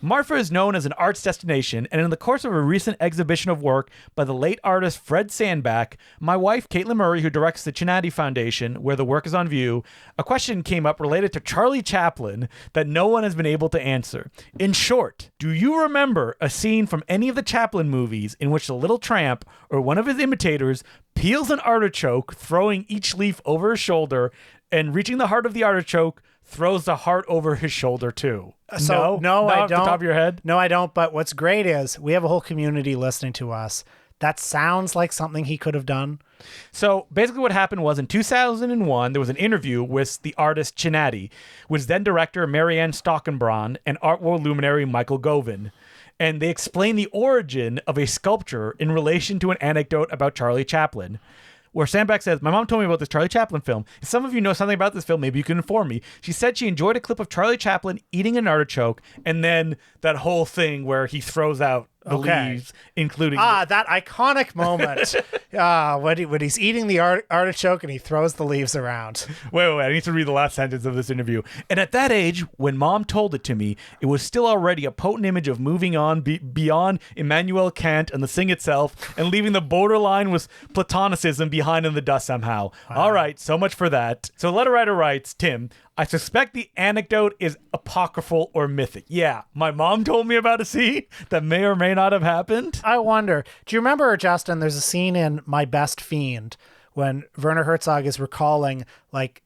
Speaker 1: Marfa is known as an arts destination, and in the course of a recent exhibition of work by the late artist Fred Sandback, my wife, Caitlin Murray, who directs the Chinati Foundation, where the work is on view, a question came up related to Charlie Chaplin that no one has been able to answer. In short, do you remember a scene from any of the Chaplin movies in which the little tramp, or one of his imitators, peels an artichoke, throwing each leaf over his shoulder, and reaching the heart of the artichoke, throws the heart over his shoulder too?
Speaker 2: So, no, I don't.
Speaker 1: Off the top of your head?
Speaker 2: No, I don't. But what's great is we have a whole community listening to us. That sounds like something he could have done.
Speaker 1: So basically what happened was in 2001, there was an interview with the artist Chinati, with then director Marianne Stockenbrand and art world luminary Michael Govan. And they explained the origin of a sculpture in relation to an anecdote about Charlie Chaplin, where Sandback says, my mom told me about this Charlie Chaplin film. If some of you know something about this film, maybe you can inform me. She said she enjoyed a clip of Charlie Chaplin eating an artichoke, and then that whole thing where he throws out the leaves, including
Speaker 2: that iconic moment when he's eating the artichoke and he throws the leaves around.
Speaker 1: Wait, I need to read the last sentence of this interview. And at that age, when Mom told it to me, it was still already a potent image of moving on beyond Immanuel Kant and the thing itself, and leaving the borderline with Platonicism behind in the dust somehow. Wow. All right, so much for that. So letter writer writes, Tim, I suspect the anecdote is apocryphal or mythic. Yeah, my mom told me about a scene that may or may not have happened.
Speaker 2: I wonder. Do you remember, Justin, there's a scene in My Best Fiend when Werner Herzog is recalling, like,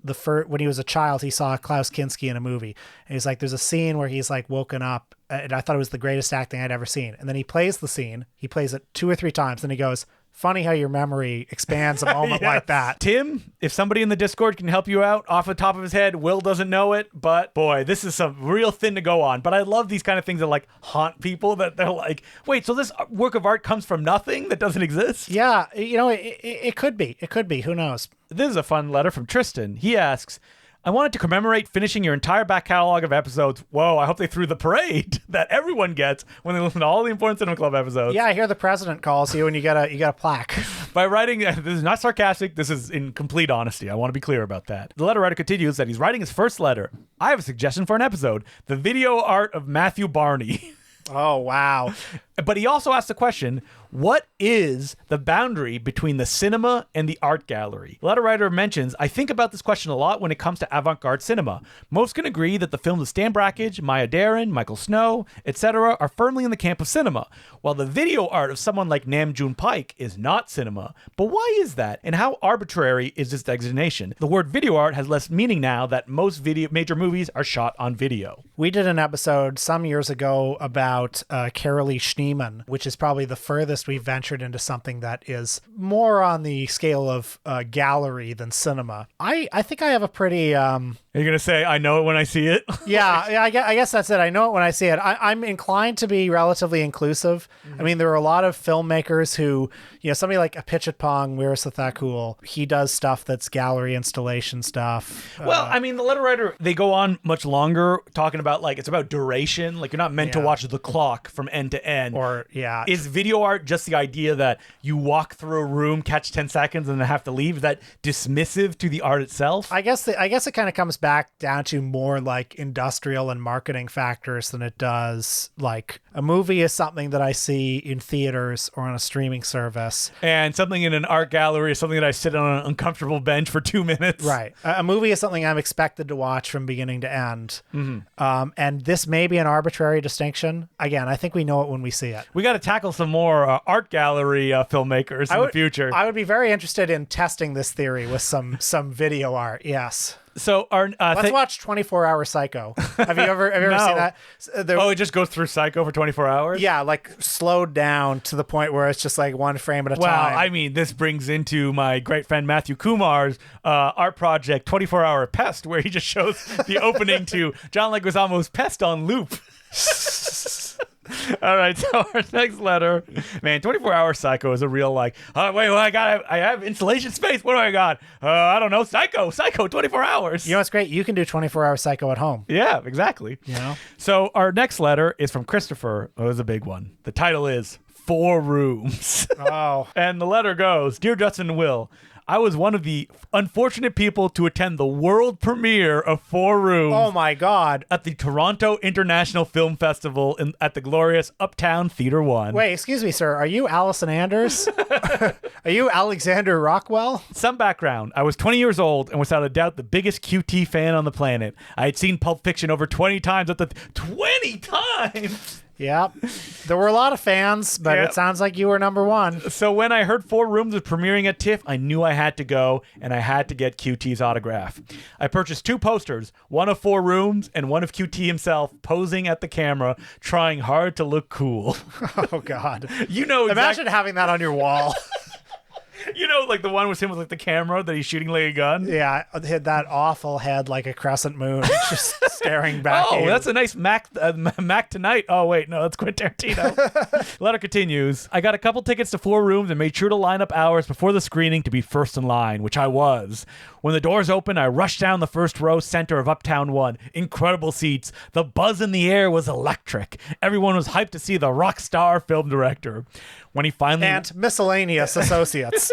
Speaker 2: when he was a child, he saw Klaus Kinski in a movie. And he's like, there's a scene where he's, like, woken up, and I thought it was the greatest acting I'd ever seen. And then he plays the scene. He plays it 2 or 3 times, and he goes, funny how your memory expands a moment like that.
Speaker 1: Tim, if somebody in the Discord can help you out off the top of his head, Will doesn't know it, but boy, this is some real thin to go on. But I love these kind of things that like haunt people, that they're like, wait, so this work of art comes from nothing that doesn't exist?
Speaker 2: Yeah, it could be. It could be. Who knows?
Speaker 1: This is a fun letter from Tristan. He asks, I wanted to commemorate finishing your entire back catalog of episodes. Whoa, I hope they threw the parade that everyone gets when they listen to all the important Cinema Club episodes.
Speaker 2: Yeah, I hear the president calls you and you got a plaque.
Speaker 1: By writing, this is not sarcastic, this is in complete honesty. I want to be clear about that. The letter writer continues that he's writing his first letter. I have a suggestion for an episode, the video art of Matthew Barney.
Speaker 2: Oh, wow.
Speaker 1: But he also asked the question, what is the boundary between the cinema and the art gallery? The letter writer mentions, I think about this question a lot when it comes to avant-garde cinema. Most can agree that the films of Stan Brakhage, Maya Deren, Michael Snow, etc. are firmly in the camp of cinema, while the video art of someone like Nam June Paik is not cinema. But why is that? And how arbitrary is this designation? The word video art has less meaning now that most major movies are shot on video.
Speaker 2: We did an episode some years ago about Carolee Schneemann, which is probably the furthest we've ventured into something that is more on the scale of gallery than cinema. I think I have a pretty...
Speaker 1: Are you going to say, I know it when I see it?
Speaker 2: Yeah, I guess that's it. I know it when I see it. I'm inclined to be relatively inclusive. Mm-hmm. I mean, there are a lot of filmmakers who, somebody like Apichatpong Weerasethakul, he does stuff that's gallery installation stuff.
Speaker 1: Well, I mean, the letter writer, they go on much longer talking about, like, it's about duration. Like, you're not meant to watch the clock from end to end.
Speaker 2: Or, yeah.
Speaker 1: Is video art just the idea that you walk through a room, catch 10 seconds, and then have to leave? Is that dismissive to the art itself?
Speaker 2: I guess it kind of comes back down to more like industrial and marketing factors than it does like a movie is something that I see in theaters or on a streaming service.
Speaker 1: And something in an art gallery is something that I sit on an uncomfortable bench for 2 minutes.
Speaker 2: Right. A movie is something I'm expected to watch from beginning to end. Mm-hmm. And this may be an arbitrary distinction. Again, I think we know it when we see it.
Speaker 1: We got to tackle some more art gallery filmmakers in the future.
Speaker 2: I would be very interested in testing this theory with some video art. Yes.
Speaker 1: So
Speaker 2: let's watch 24-Hour Psycho. Have you ever seen that?
Speaker 1: It just goes through Psycho for 24 hours?
Speaker 2: Yeah, like slowed down to the point where it's just like one frame at a time.
Speaker 1: Wow, I mean, this brings into my great friend Matthew Kumar's art project, 24-Hour Pest, where he just shows the opening to John Leguizamo's Pest on loop. All right, so our next letter, man, 24-Hour Psycho is a real wait, I have installation space. What do I got? I don't know, Psycho, 24 hours.
Speaker 2: You know what's great? You can do 24-Hour Psycho at home.
Speaker 1: Yeah, exactly. So our next letter is from Christopher. Oh, it was a big one. The title is 4 Rooms.
Speaker 2: Oh.
Speaker 1: And the letter goes, Dear Justin and Will, I was one of the unfortunate people to attend the world premiere of 4 Rooms.
Speaker 2: Oh my God.
Speaker 1: At the Toronto International Film Festival at the glorious Uptown Theatre 1.
Speaker 2: Wait, excuse me, sir. Are you Allison Anders? Are you Alexander Rockwell?
Speaker 1: Some background. I was 20 years old and without a doubt the biggest QT fan on the planet. I had seen Pulp Fiction over 20 times 20 times!
Speaker 2: Yep. There were a lot of fans, but It sounds like you were number one.
Speaker 1: So when I heard 4 Rooms was premiering at TIFF, I knew I had to go, and I had to get QT's autograph. I purchased 2 posters, one of 4 Rooms and one of QT himself posing at the camera, trying hard to look cool.
Speaker 2: Oh, God.
Speaker 1: You know
Speaker 2: Imagine having that on your wall.
Speaker 1: You know, like the one with him with like the camera that he's shooting like a gun.
Speaker 2: Yeah, that awful head like a crescent moon, just staring back.
Speaker 1: Oh,
Speaker 2: at you.
Speaker 1: that's a nice Mac tonight. Oh wait, no, that's Quentin Tarantino. Letter continues. I got a couple tickets to 4 rooms and made sure to line up hours before the screening to be first in line, which I was. When the doors opened, I rushed down the first row center of Uptown 1. Incredible seats. The buzz in the air was electric. Everyone was hyped to see the rock star film director. When he finally
Speaker 2: and miscellaneous associates.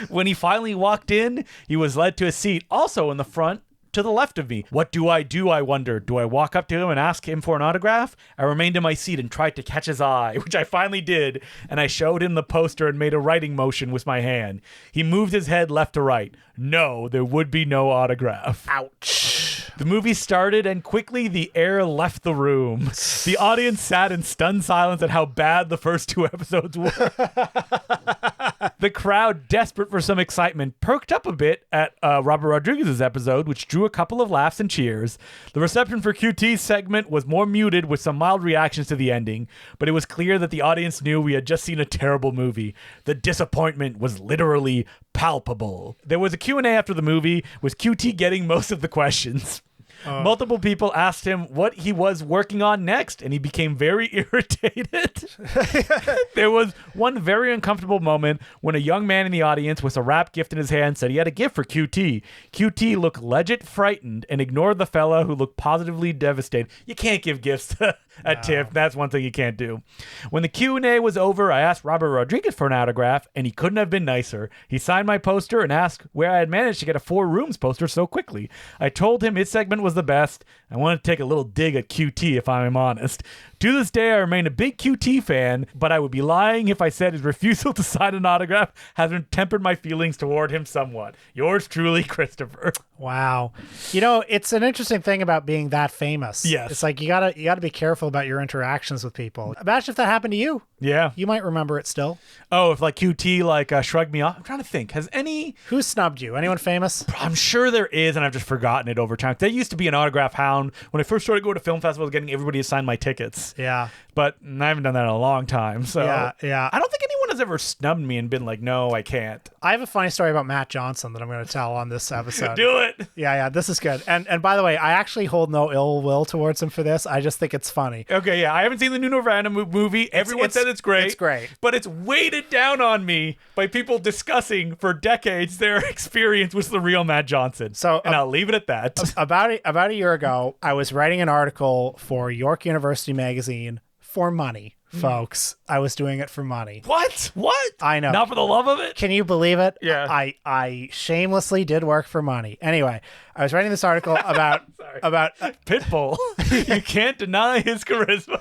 Speaker 1: When he finally walked in, he was led to a seat, also in the front, to the left of me. What do? I wondered. Do I walk up to him and ask him for an autograph? I remained in my seat and tried to catch his eye, which I finally did, and I showed him the poster and made a writing motion with my hand. He moved his head left to right. No, there would be no autograph.
Speaker 2: Ouch.
Speaker 1: The movie started, and quickly the air left the room. The audience sat in stunned silence at how bad the first 2 episodes were. The crowd, desperate for some excitement, perked up a bit at Robert Rodriguez's episode, which drew a couple of laughs and cheers. The reception for QT's segment was more muted, with some mild reactions to the ending, but it was clear that the audience knew we had just seen a terrible movie. The disappointment was literally palpable. There was a Q&A after the movie, with QT getting most of the questions. Multiple people asked him what he was working on next, and he became very irritated. There was one very uncomfortable moment when a young man in the audience with a wrapped gift in his hand said he had a gift for QT. QT looked legit frightened and ignored the fella, who looked positively devastated. You can't give gifts to a tip. That's one thing you can't do. When the Q&A was over, I asked Robert Rodriguez for an autograph, and he couldn't have been nicer. He signed my poster and asked where I had managed to get a 4 rooms poster so quickly. I told him his segment was the best. I wanted to take a little dig at QT, if I'm honest. To this day, I remain a big QT fan, but I would be lying if I said his refusal to sign an autograph hasn't tempered my feelings toward him somewhat. Yours truly, Christopher.
Speaker 2: Wow. You know, it's an interesting thing about being that famous.
Speaker 1: Yes.
Speaker 2: It's like you gotta be careful about your interactions with people. Imagine if that happened to you.
Speaker 1: Yeah.
Speaker 2: You might remember it still.
Speaker 1: Oh, if like QT shrugged me off. I'm trying to think. Has any...
Speaker 2: Who snubbed you? Anyone famous?
Speaker 1: I'm sure there is, and I've just forgotten it over time. There used to be an autograph hound. When I first started going to film festivals, getting everybody to sign my tickets.
Speaker 2: Yeah.
Speaker 1: But I haven't done that in a long time. So
Speaker 2: Yeah.
Speaker 1: I don't think anyone has ever snubbed me and been like, no, I can't.
Speaker 2: I have a funny story about Matt Johnson that I'm going to tell on this episode.
Speaker 1: Do it.
Speaker 2: Yeah, this is good. And by the way, I actually hold no ill will towards him for this. I just think it's funny.
Speaker 1: Okay, yeah. I haven't seen the new Nirvana movie. Everyone said it's great.
Speaker 2: It's great.
Speaker 1: But it's weighted down on me by people discussing for decades their experience with the real Matt Johnson.
Speaker 2: So,
Speaker 1: I'll leave it at that.
Speaker 2: About a year ago, I was writing an article for York University magazine for money, folks. I was doing it for money.
Speaker 1: What?
Speaker 2: I know.
Speaker 1: Not for the love of it?
Speaker 2: Can you believe it?
Speaker 1: Yeah.
Speaker 2: I shamelessly did work for money. Anyway, I was writing this article about
Speaker 1: Pitbull. You can't deny his charisma.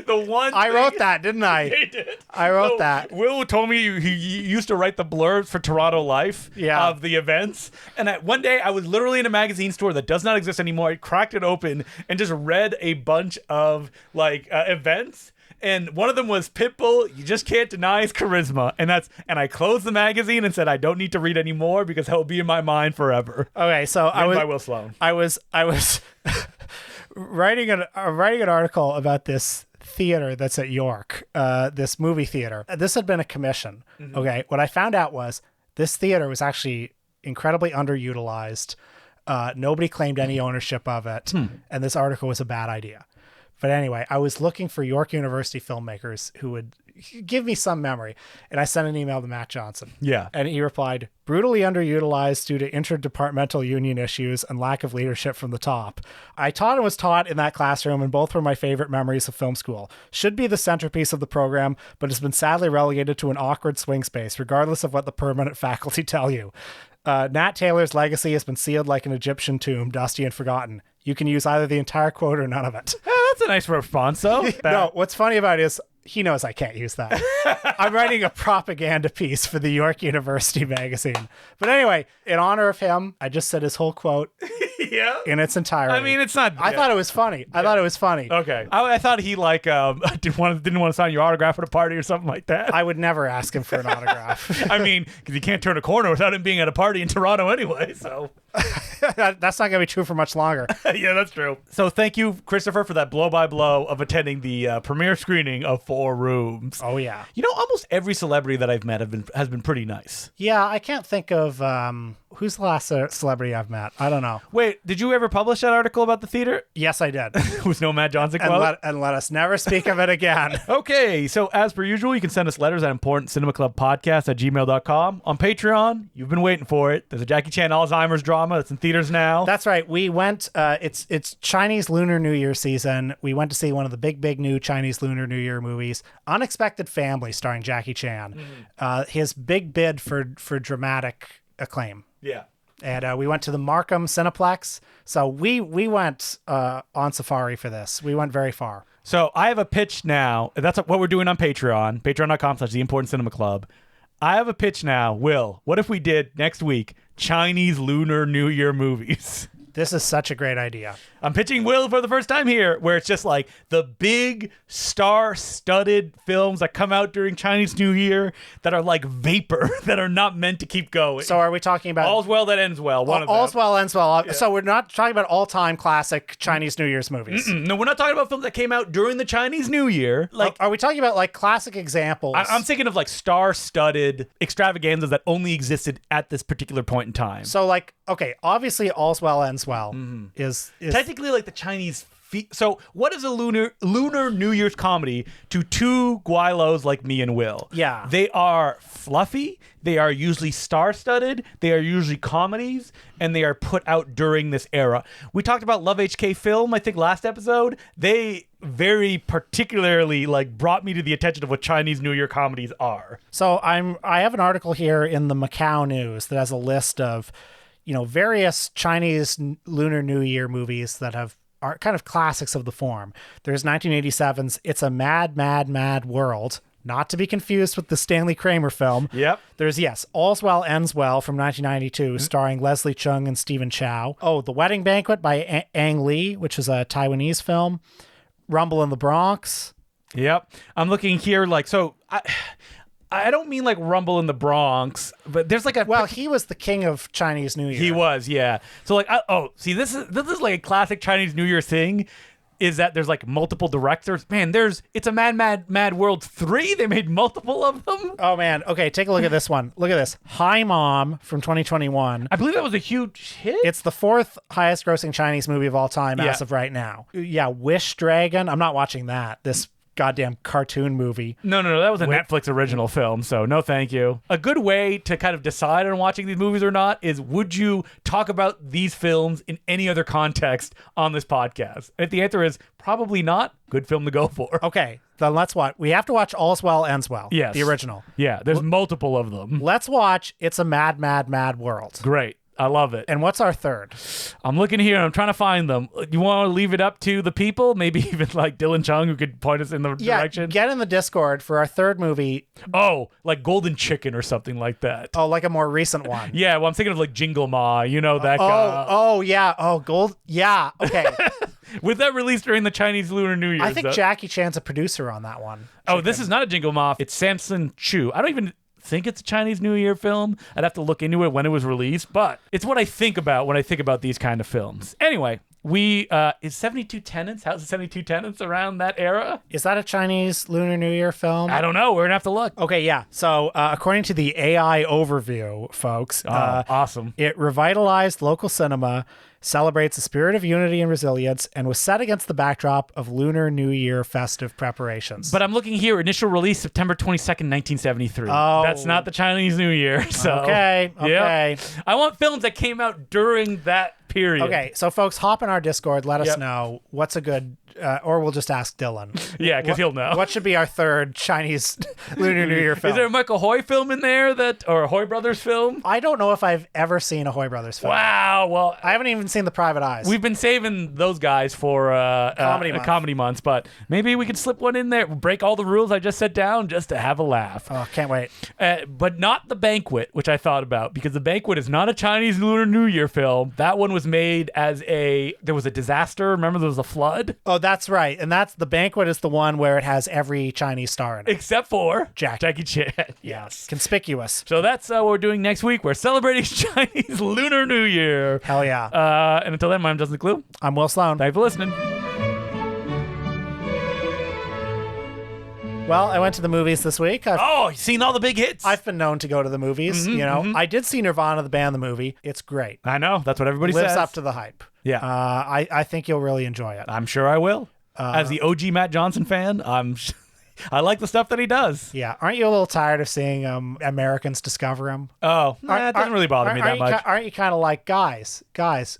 Speaker 1: The one
Speaker 2: I wrote that, didn't I?
Speaker 1: He did.
Speaker 2: I wrote that.
Speaker 1: Will told me he used to write the blurbs for Toronto Life of the events. And one day I was literally in a magazine store that does not exist anymore. I cracked it open and just read a bunch of events. And one of them was Pitbull. You just can't deny his charisma. And I closed the magazine and said, I don't need to read anymore because he'll be in my mind forever.
Speaker 2: Okay, so
Speaker 1: By Will Sloan.
Speaker 2: I was writing an article about this theater that's at York, this movie theater. This had been a commission. Mm-hmm. Okay, what I found out was this theater was actually incredibly underutilized. Nobody claimed any ownership of it, and this article was a bad idea. But anyway, I was looking for York University filmmakers who would give me some memory. And I sent an email to Matt Johnson.
Speaker 1: Yeah.
Speaker 2: And he replied, brutally underutilized due to interdepartmental union issues and lack of leadership from the top. I taught and was taught in that classroom, and both were my favorite memories of film school. Should be the centerpiece of the program, but has been sadly relegated to an awkward swing space, regardless of what the permanent faculty tell you. Nat Taylor's legacy has been sealed like an Egyptian tomb, dusty and forgotten. You can use either the entire quote or none of it.
Speaker 1: That's a nice response, though.
Speaker 2: No, what's funny about it is he knows I can't use that. I'm writing a propaganda piece for the York University magazine. But anyway, in honor of him, I just said his whole quote.
Speaker 1: Yeah.
Speaker 2: in its entirety.
Speaker 1: I mean, it's not.
Speaker 2: I thought it was funny. I thought it was funny.
Speaker 1: Okay. I thought he like didn't want to sign your autograph at a party or something like that.
Speaker 2: I would never ask him for an autograph.
Speaker 1: I mean, because you can't turn a corner without him being at a party in Toronto anyway. So
Speaker 2: That's not going to be true for much longer.
Speaker 1: yeah, that's true. So thank you, Christopher, for that blow by blow of attending the premiere screening of Four Rooms.
Speaker 2: Oh yeah.
Speaker 1: You know, almost every celebrity that I've met has been pretty nice.
Speaker 2: Yeah, I can't think of who's the last celebrity I've met. I don't know.
Speaker 1: Wait, did you ever publish that article about the theater?
Speaker 2: Yes, I did.
Speaker 1: With no Matt Johnson quote?
Speaker 2: And let us never speak of it again.
Speaker 1: Okay, so as per usual, you can send us letters at importantcinemaclubpodcast@gmail.com. On Patreon, you've been waiting for it. There's a Jackie Chan Alzheimer's drama that's in theaters now.
Speaker 2: That's right. We went, it's Chinese Lunar New Year season. We went to see one of the big new Chinese Lunar New Year movies, Unexpected Family, starring Jackie Chan. His big bid for dramatic acclaim.
Speaker 1: Yeah.
Speaker 2: And we went to the Markham Cineplex. So we went on safari for this. We went very far.
Speaker 1: So I have a pitch now. That's what we're doing on Patreon, patreon.com/The Important Cinema Club. I have a pitch now. Will, what if we did next week Chinese Lunar New Year movies?
Speaker 2: This is such a great idea.
Speaker 1: I'm pitching Will for the first time here, where it's just like the big star-studded films that come out during Chinese New Year that are like vapor, that are not meant to keep going.
Speaker 2: So are we talking about...
Speaker 1: All's Well That Ends Well, one of them.
Speaker 2: All's Well Ends Well. Yeah. So we're not talking about all-time classic Chinese New Year's movies.
Speaker 1: No, we're not talking about films that came out during the Chinese New Year. Like,
Speaker 2: are we talking about like classic examples?
Speaker 1: I'm thinking of like star-studded extravaganzas that only existed at this particular point in time.
Speaker 2: So like, okay, obviously All's Well Ends Well is
Speaker 1: technically like the Chinese. So what is a lunar New Year's comedy to two guilos like me and Will?
Speaker 2: Yeah.
Speaker 1: They are fluffy. They are usually star-studded. They are usually comedies, and they are put out during this era. We talked about Love HK Film, I think, last episode. They very particularly like brought me to the attention of what Chinese New Year comedies are.
Speaker 2: So I have an article here in the Macau News that has a list of, various Chinese Lunar New Year movies that are kind of classics of the form. There's 1987's It's a Mad, Mad, Mad World, not to be confused with the Stanley Kramer film.
Speaker 1: Yep.
Speaker 2: There's, All's Well Ends Well from 1992, starring Leslie Cheung and Stephen Chow. Oh, The Wedding Banquet by Ang Lee, which is a Taiwanese film. Rumble in the Bronx.
Speaker 1: Yep. I'm looking here I don't mean like Rumble in the Bronx, but there's like a...
Speaker 2: Well, he was the king of Chinese New Year.
Speaker 1: He was, yeah. So like, this is like a classic Chinese New Year thing, is that there's like multiple directors. Man, It's a Mad, Mad, Mad World 3. They made multiple of them.
Speaker 2: Oh man. Okay, take a look at this one. Look at this. Hi Mom from 2021.
Speaker 1: I believe that was a huge hit.
Speaker 2: It's the fourth highest grossing Chinese movie of all time as of right now. Yeah, Wish Dragon. I'm not watching that. This goddamn cartoon movie.
Speaker 1: No, that was a Netflix original film, so no thank you. A good way to kind of decide on watching these movies or not is, would you talk about these films in any other context on this podcast? And if the answer is probably not, good film to go for.
Speaker 2: Okay, then let's watch. We have to watch All's Well Ends Well.
Speaker 1: Yes.
Speaker 2: The original.
Speaker 1: Yeah, there's multiple of them.
Speaker 2: Let's watch It's a Mad, Mad, Mad World.
Speaker 1: Great. I love it.
Speaker 2: And what's our third?
Speaker 1: I'm looking here and I'm trying to find them. You want to leave it up to the people? Maybe even like Dylan Chung, who could point us in the direction?
Speaker 2: Get in the Discord for our third movie.
Speaker 1: Oh, like Golden Chicken or something like that.
Speaker 2: Oh, like a more recent one.
Speaker 1: Yeah, well, I'm thinking of like Jingle Ma, that guy.
Speaker 2: Oh, yeah. Oh, Gold. Yeah, okay.
Speaker 1: Was that released during the Chinese Lunar New Year?
Speaker 2: I think Jackie Chan's a producer on that one.
Speaker 1: Oh, this is not a Jingle Ma. It's Samson Chu. I don't even think it's a Chinese New Year film. I'd have to look into it when it was released, but it's what I think about when I think about these kind of films. Anyway, is 72 Tenants, House of 72 Tenants around that era?
Speaker 2: Is that a Chinese Lunar New Year film?
Speaker 1: I don't know. We're going to have to look.
Speaker 2: Okay, yeah. So according to the AI overview, folks,
Speaker 1: awesome.
Speaker 2: It revitalized local cinema, celebrates the spirit of unity and resilience, and was set against the backdrop of Lunar New Year festive preparations.
Speaker 1: But I'm looking here, initial release September 22nd, 1973.
Speaker 2: Oh.
Speaker 1: That's not the Chinese New Year. So
Speaker 2: Okay.
Speaker 1: Yep. I want films that came out during that period.
Speaker 2: Okay, so folks, hop in our Discord. Let us know what's a good or we'll just ask Dylan.
Speaker 1: Yeah, because he'll know.
Speaker 2: What should be our third Chinese Lunar New Year film?
Speaker 1: Is there a Michael Hoy film in there or a Hoy Brothers film?
Speaker 2: I don't know if I've ever seen a Hoy Brothers film.
Speaker 1: Wow. Well,
Speaker 2: I haven't even seen The Private Eyes.
Speaker 1: we've been saving those guys for comedy months, but maybe we could slip one in there, break all the rules I just set down just to have a laugh.
Speaker 2: Oh, can't wait.
Speaker 1: But not The Banquet, which I thought about, because The Banquet is not a Chinese Lunar New Year film. That one was made as there was a disaster. Remember there was a flood?
Speaker 2: Oh, that's right. And that's The Banquet is the one where it has every Chinese star in it.
Speaker 1: Except for
Speaker 2: Jackie
Speaker 1: Chan. Yes.
Speaker 2: Conspicuous.
Speaker 1: So that's what we're doing next week. We're celebrating Chinese Lunar New Year.
Speaker 2: Hell yeah.
Speaker 1: And until then, I'm Justin Decloux.
Speaker 2: I'm Will Sloan.
Speaker 1: Thanks for listening.
Speaker 2: Well, I went to the movies this week.
Speaker 1: You've seen all the big hits.
Speaker 2: I've been known to go to the movies. I did see Nirvana, the band, the movie. It's great.
Speaker 1: I know. That's what everybody
Speaker 2: Lives
Speaker 1: says.
Speaker 2: up to the hype.
Speaker 1: Yeah.
Speaker 2: I think you'll really enjoy it.
Speaker 1: I'm sure I will. As the OG Matt Johnson fan, I like the stuff that he does.
Speaker 2: Yeah. Aren't you a little tired of seeing Americans discover him?
Speaker 1: Oh, it doesn't really bother me that much.
Speaker 2: Aren't you kind of like, guys,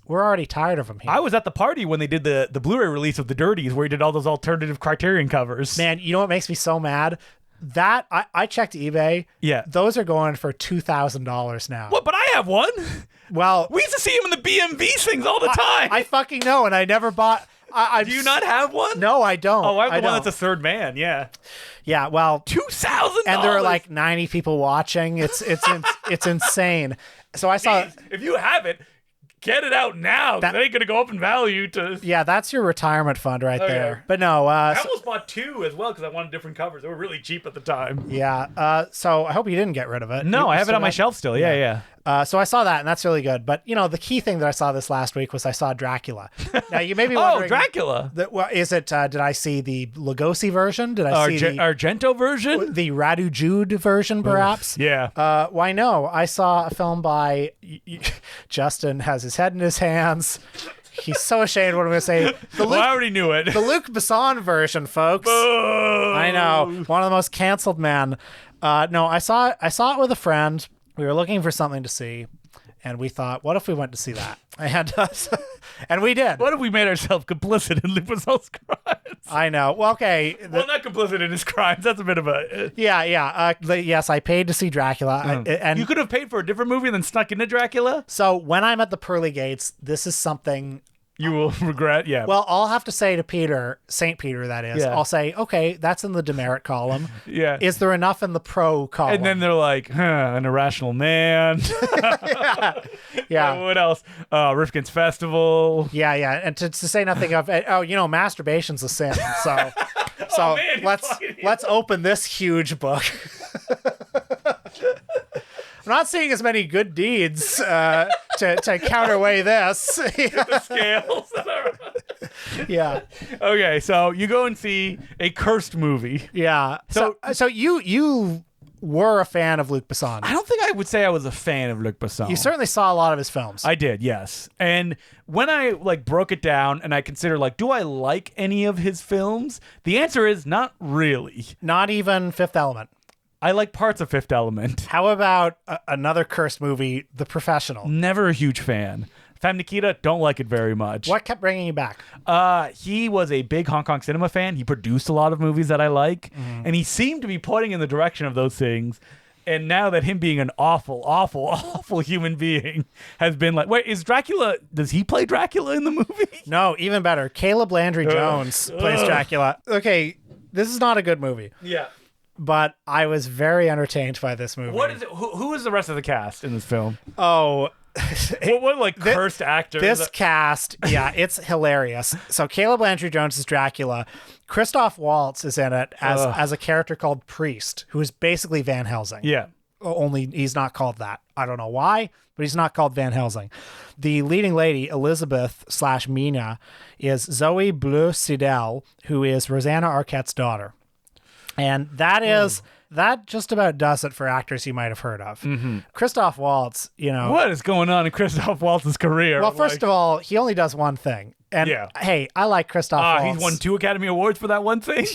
Speaker 2: we're already tired of him here.
Speaker 1: I was at the party when they did the Blu-ray release of The Dirties, where he did all those alternative Criterion covers.
Speaker 2: Man, you know what makes me so mad? That I checked eBay.
Speaker 1: Yeah.
Speaker 2: Those are going for $2,000 now.
Speaker 1: What? But I have one.
Speaker 2: Well,
Speaker 1: we used to see him in the BMV things all the time.
Speaker 2: I fucking know, and I never bought.
Speaker 1: Do you not have one?
Speaker 2: No, I don't.
Speaker 1: Oh, I have the one that's a third man. Yeah.
Speaker 2: Yeah. Well,
Speaker 1: $2,000,
Speaker 2: and there are like 90 people watching. It's insane. So I saw.
Speaker 1: If you have it, get it out now. That ain't gonna go up in value to.
Speaker 2: Yeah, that's your retirement fund right there.
Speaker 1: Yeah.
Speaker 2: But no,
Speaker 1: I almost bought two as well because I wanted different covers. They were really cheap at the time.
Speaker 2: Yeah. So I hope you didn't get rid of it.
Speaker 1: No, I have it on my shelf still. Yeah.
Speaker 2: So I saw that, and that's really good. But the key thing that I saw this last week was I saw Dracula. Now you may be wondering.
Speaker 1: Oh, Dracula.
Speaker 2: Is it? Did I see the Lugosi version? Did I see the
Speaker 1: Argento version?
Speaker 2: The Radu Jude version, perhaps?
Speaker 1: Yeah.
Speaker 2: Why no? I saw a film by Justin has his head in his hands. He's so ashamed what I'm going to say.
Speaker 1: I already knew it.
Speaker 2: The Luc Besson version, folks.
Speaker 1: Boom.
Speaker 2: I know. One of the most canceled men. No, I saw it with a friend. We were looking for something to see, and we thought, what if we went to see that? And we did.
Speaker 1: What if we made ourselves complicit in Luc Besson's crimes?
Speaker 2: I know. Well, okay.
Speaker 1: Well, not complicit in his crimes. That's a bit of a...
Speaker 2: Yeah. Yes, I paid to see Dracula. And
Speaker 1: you could have paid for a different movie and then snuck into Dracula?
Speaker 2: So when I'm at the pearly gates, this is something...
Speaker 1: You will regret, yeah.
Speaker 2: Well, I'll have to say to Peter, St. Peter, that is, I'll say, okay, that's in the demerit column.
Speaker 1: Yeah.
Speaker 2: Is there enough in the pro column?
Speaker 1: And then they're like, an irrational man.
Speaker 2: Yeah.
Speaker 1: What else? Rifkin's Festival.
Speaker 2: Yeah. And to say nothing of, masturbation's a sin. So,
Speaker 1: Man,
Speaker 2: let's open this huge book. I'm not seeing as many good deeds to counterweigh this.
Speaker 1: The scales.
Speaker 2: Yeah.
Speaker 1: Okay, so you go and see a cursed movie.
Speaker 2: Yeah. So you were a fan of Luc Besson.
Speaker 1: I don't think I would say I was a fan of Luc Besson.
Speaker 2: You certainly saw a lot of his films.
Speaker 1: I did, yes. And when I broke it down and I consider do I like any of his films? The answer is not really.
Speaker 2: Not even Fifth Element.
Speaker 1: I like parts of Fifth Element.
Speaker 2: How about another cursed movie, The Professional?
Speaker 1: Never a huge fan. Femme Nikita, don't like it very much.
Speaker 2: What kept bringing you back?
Speaker 1: He was a big Hong Kong cinema fan. He produced a lot of movies that I like. And he seemed to be pointing in the direction of those things. And now that him being an awful, awful, awful human being has been wait, is Dracula, does he play Dracula in the movie?
Speaker 2: No, even better. Caleb Landry Jones plays Dracula. Okay, this is not a good movie.
Speaker 1: Yeah.
Speaker 2: But I was very entertained by this movie.
Speaker 1: What is it? Who is the rest of the cast in this film?
Speaker 2: Oh,
Speaker 1: what cursed actors?
Speaker 2: This cast, yeah, it's hilarious. So Caleb Landry Jones is Dracula. Christoph Waltz is in it as a character called Priest, who is basically Van Helsing.
Speaker 1: Yeah.
Speaker 2: Only he's not called that. I don't know why, but he's not called Van Helsing. The leading lady, Elizabeth/Mina, is Zoe Bleu-Sidel, who is Rosanna Arquette's daughter. And that just about does it for actors you might have heard of. Mm-hmm. Christoph Waltz,
Speaker 1: What is going on in Christoph Waltz's career?
Speaker 2: Well, first of all, he only does one thing. And
Speaker 1: Yeah.
Speaker 2: hey, I like Christoph Waltz.
Speaker 1: He's won 2 Academy Awards for that one thing.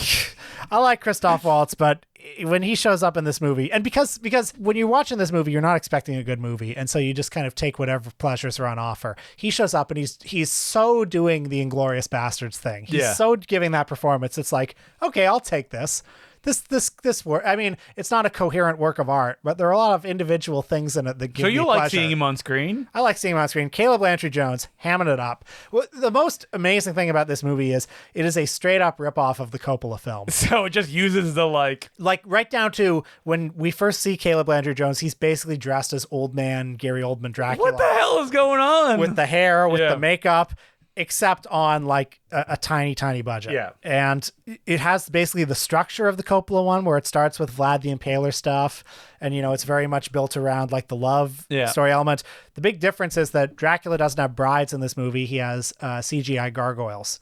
Speaker 2: I like Christoph Waltz, but when he shows up in this movie, and because when you're watching this movie, you're not expecting a good movie, and so you just kind of take whatever pleasures are on offer. He shows up and he's so doing the Inglourious Bastards thing. He's so giving that performance. It's like, okay, I'll take this. This work. I mean, it's not a coherent work of art, but there are a lot of individual things in it that give me
Speaker 1: So you like
Speaker 2: pleasure.
Speaker 1: seeing him on screen?
Speaker 2: I like seeing him on screen. Caleb Landry Jones hamming it up. Well, the most amazing thing about this movie is it is a straight up ripoff of the Coppola film.
Speaker 1: So it just uses the like
Speaker 2: Right down to when we first see Caleb Landry Jones, he's basically dressed as old man Gary Oldman Dracula.
Speaker 1: what the hell is going on?
Speaker 2: With the hair, with
Speaker 1: Yeah.
Speaker 2: the makeup, except on like a tiny budget.
Speaker 1: Yeah.
Speaker 2: And it has basically the structure of the Coppola one where it starts with Vlad the Impaler stuff. And, it's very much built around like the love story element. The big difference is that Dracula doesn't have brides in this movie. He has CGI gargoyles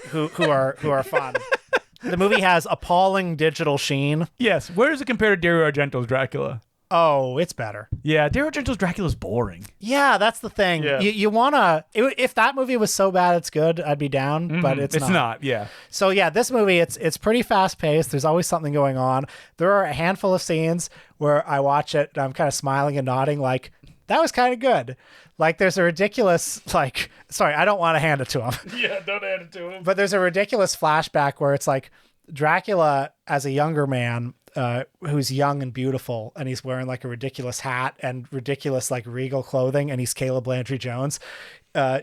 Speaker 2: who are fun. The movie has appalling digital sheen.
Speaker 1: Yes. Where does it compare to Dario Argento's Dracula?
Speaker 2: Oh, it's better.
Speaker 1: Yeah, Dario Argento's Dracula's boring.
Speaker 2: Yeah, that's the thing.
Speaker 1: Yeah.
Speaker 2: You want to... If that movie was so bad it's good, I'd be down, but it's not.
Speaker 1: Yeah.
Speaker 2: So yeah, this movie, it's pretty fast-paced. There's always something going on. There are a handful of scenes where I watch it and I'm kind of smiling and nodding like, that was kind of good. Like, there's a ridiculous, like... Sorry, I don't want to hand it to him.
Speaker 1: Yeah, don't hand it to him.
Speaker 2: But there's a ridiculous flashback where it's like Dracula as a younger man... who's young and beautiful, and he's wearing like a ridiculous hat and ridiculous like regal clothing, and he's Caleb Landry Jones.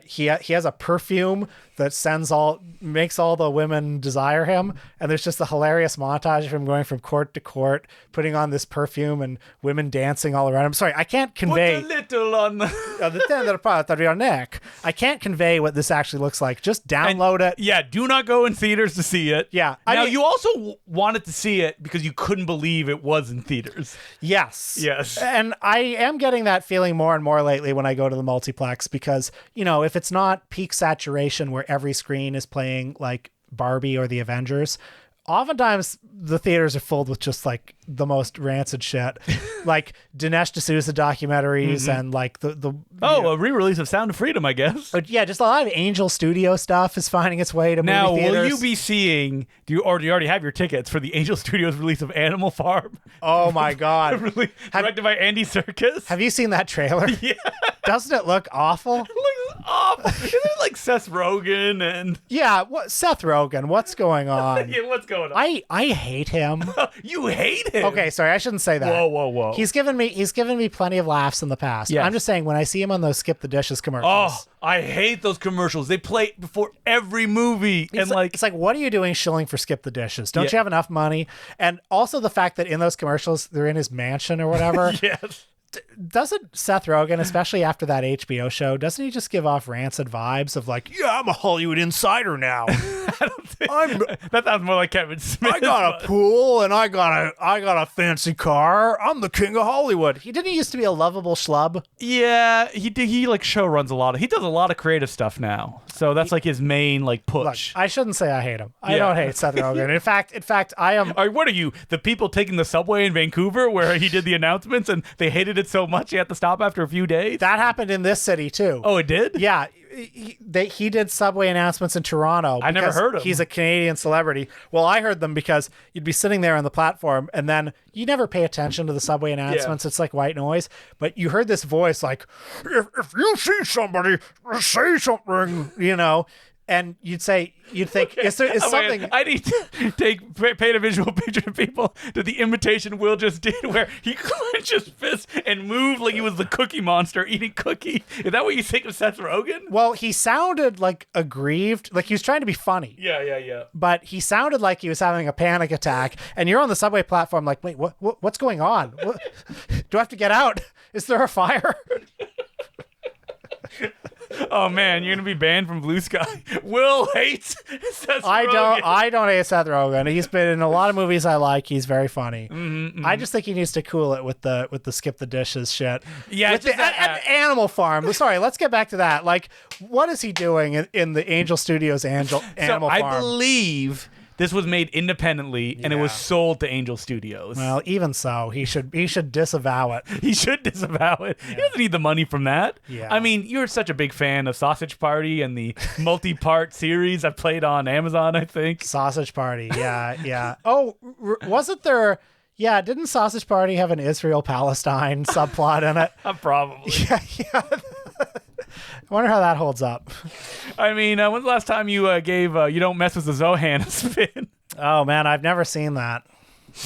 Speaker 2: He has a perfume that makes all the women desire him, and there's just a hilarious montage of him going from court to court, putting on this perfume and women dancing all around him. Sorry, I can't convey.
Speaker 1: Put a little on
Speaker 2: the tender part of your neck. I can't convey what this actually looks like. Just download it.
Speaker 1: Yeah, do not go in theaters to see it.
Speaker 2: Yeah.
Speaker 1: Now, you also wanted to see it because you couldn't believe it was in theaters.
Speaker 2: Yes.
Speaker 1: Yes.
Speaker 2: And I am getting that feeling more and more lately when I go to the multiplex because, if it's not peak saturation where every screen is playing like Barbie or the Avengers, oftentimes the theaters are filled with just like the most rancid shit, like Dinesh D'Souza documentaries and like the
Speaker 1: a re-release of Sound of Freedom, I guess.
Speaker 2: But yeah, just a lot of Angel Studio stuff is finding its way to
Speaker 1: Now,
Speaker 2: movie theaters.
Speaker 1: will you be seeing? Do you already have your tickets for the Angel Studios release of Animal Farm?
Speaker 2: Oh my god!
Speaker 1: Directed by Andy Serkis.
Speaker 2: Have you seen that trailer?
Speaker 1: Yeah.
Speaker 2: Doesn't it look awful?
Speaker 1: It looks awful. Isn't it like Seth Rogen and?
Speaker 2: Yeah, Seth Rogen? What's going on?
Speaker 1: Yeah, what's going on?
Speaker 2: I hate him.
Speaker 1: You hate him.
Speaker 2: Okay, sorry, I shouldn't say that.
Speaker 1: Whoa.
Speaker 2: He's given me plenty of laughs in the past.
Speaker 1: Yes.
Speaker 2: I'm just saying when I see him on those Skip the Dishes commercials.
Speaker 1: Oh, I hate those commercials. They play before every movie, and
Speaker 2: it's like, what are you doing shilling for Skip the Dishes? Don't you have enough money? And also the fact that in those commercials they're in his mansion or whatever.
Speaker 1: Yes.
Speaker 2: Doesn't Seth Rogen, especially after that HBO show, doesn't he just give off rancid vibes of like, yeah, I'm a Hollywood insider now.
Speaker 1: That sounds more like Kevin Smith.
Speaker 2: I got a pool and I got a fancy car. I'm the king of Hollywood. He used to be a lovable schlub.
Speaker 1: Yeah, he like show runs a lot. He does a lot of creative stuff now. So that's like his main like push.
Speaker 2: Look, I shouldn't say I hate him. I
Speaker 1: Yeah.
Speaker 2: don't hate Seth Rogen. In fact, I am.
Speaker 1: What are you, the people taking the subway in Vancouver where he did the announcements and they hated it so much he had to stop after a few days?
Speaker 2: That happened in this city too.
Speaker 1: Oh, it did?
Speaker 2: Yeah. He did subway announcements in Toronto.
Speaker 1: I never
Speaker 2: because
Speaker 1: heard of him.
Speaker 2: He's a Canadian celebrity. Well, I heard them because you'd be sitting there on the platform and then you never pay attention to the subway announcements. Yeah. It's like white noise. But you heard this voice like, if you see somebody, say something, and you'd think, okay. is something...
Speaker 1: I need to paint a visual picture to people that the imitation Will just did where he clenched his fist and moved like he was the Cookie Monster eating cookie. Is that what you think of Seth Rogen?
Speaker 2: Well, he sounded like aggrieved, like he was trying to be funny.
Speaker 1: Yeah.
Speaker 2: But he sounded like he was having a panic attack, and you're on the subway platform like, wait, what's going on? Do I have to get out? Is there a fire?
Speaker 1: Oh man, you're gonna be banned from Blue Sky. Will hates Seth Rogen.
Speaker 2: I don't hate Seth Rogen. He's been in a lot of movies I like. He's very funny. I just think he needs to cool it with the Skip the Dishes shit.
Speaker 1: Yeah,
Speaker 2: with at Animal Farm. Sorry, let's get back to that. Like, what is he doing in the Angel Studios Animal Farm?
Speaker 1: I believe This was made independently, and it was
Speaker 2: Yeah.
Speaker 1: sold to Angel Studios.
Speaker 2: Well, even so, he should disavow it.
Speaker 1: He should disavow it. He doesn't need the money from that.
Speaker 2: Yeah.
Speaker 1: I mean, you're such a big fan of Sausage Party and the multi-part series I played on Amazon, I think.
Speaker 2: Sausage Party, yeah. Oh, wasn't there? Yeah, didn't Sausage Party have an Israel-Palestine subplot in it?
Speaker 1: Probably.
Speaker 2: Yeah. I wonder how that holds up.
Speaker 1: I mean, when's the last time you gave You Don't Mess with the Zohan a spin?
Speaker 2: Oh man, I've never seen that.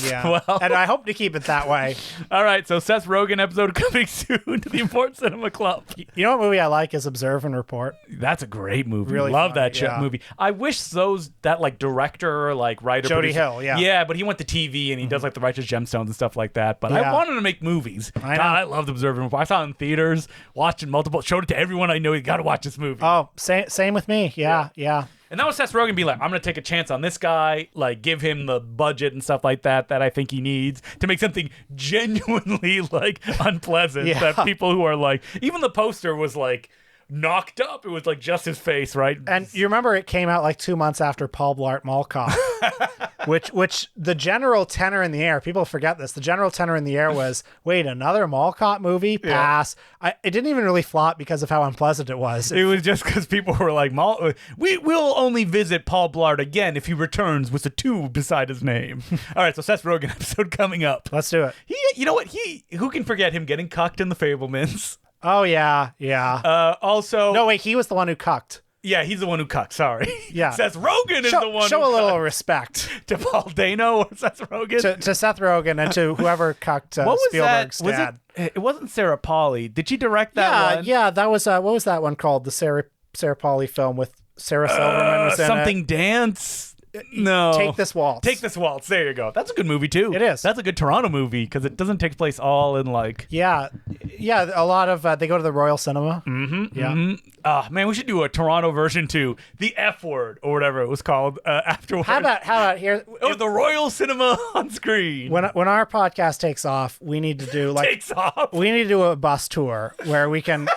Speaker 2: Yeah,
Speaker 1: Well-
Speaker 2: and I hope to keep it that way.
Speaker 1: All right, so Seth Rogen episode coming soon to the Important Cinema Club.
Speaker 2: You know what movie I like is Observe and Report.
Speaker 1: That's a great movie.
Speaker 2: Really
Speaker 1: Love
Speaker 2: funny,
Speaker 1: that shit
Speaker 2: yeah.
Speaker 1: movie. I wish that like director, like writer,
Speaker 2: Jody
Speaker 1: producer-
Speaker 2: Hill, yeah.
Speaker 1: yeah, but he went to TV and he does like the Righteous Gemstones and stuff like that. But I
Speaker 2: Yeah.
Speaker 1: wanted to make movies.
Speaker 2: I know.
Speaker 1: God, I loved Observe and Report. I saw it in theaters, watched it multiple, showed it to everyone I know. You got to watch this movie.
Speaker 2: Oh, same with me. Yeah.
Speaker 1: And that was Seth Rogen being like, I'm going to take a chance on this guy, like give him the budget and stuff like that I think he needs to make something genuinely like unpleasant
Speaker 2: Yeah.
Speaker 1: that people who are like, even the poster was like knocked up. It was like just his face, right?
Speaker 2: And you remember it came out like 2 months after Paul Blart Mall Cop, which the general tenor in the air, people forget this, the general tenor in the air was, wait, another Mall Cop movie? Pass. It didn't even really flop because of how unpleasant it was.
Speaker 1: It was just because people were like, we will only visit Paul Blart again if he returns with a 2 beside his name. All right, so Seth Rogen episode coming up.
Speaker 2: Let's do it.
Speaker 1: You know what? Who can forget him getting cucked in The Fabelmans?
Speaker 2: Oh, yeah.
Speaker 1: Also,
Speaker 2: No, wait, he was the one who cucked.
Speaker 1: yeah, he's the one who cucked. Sorry.
Speaker 2: Yeah.
Speaker 1: Seth Rogen is the one
Speaker 2: Show
Speaker 1: who
Speaker 2: a little
Speaker 1: cucked.
Speaker 2: respect
Speaker 1: To Paul Dano or Seth Rogen.
Speaker 2: to Seth Rogen and to whoever cucked
Speaker 1: What was
Speaker 2: Spielberg's
Speaker 1: that?
Speaker 2: dad.
Speaker 1: It wasn't Sarah Polley. Did she direct that one?
Speaker 2: Yeah, that was what was that one called? The Sarah Polley film with Sarah Silverman was in
Speaker 1: Something
Speaker 2: it.
Speaker 1: Dance. No.
Speaker 2: Take This Waltz.
Speaker 1: Take This Waltz. There you go. That's a good movie too.
Speaker 2: It is.
Speaker 1: That's a good Toronto movie because it doesn't take place all in like.
Speaker 2: Yeah. A lot of they go to the Royal Cinema. Mm-hmm. Yeah.
Speaker 1: Man, we should do a Toronto version too. The F Word or whatever it was called afterwards.
Speaker 2: How about here?
Speaker 1: the Royal Cinema on screen?
Speaker 2: When our podcast takes off, we need to do like
Speaker 1: Takes off
Speaker 2: we need to do a bus tour where we can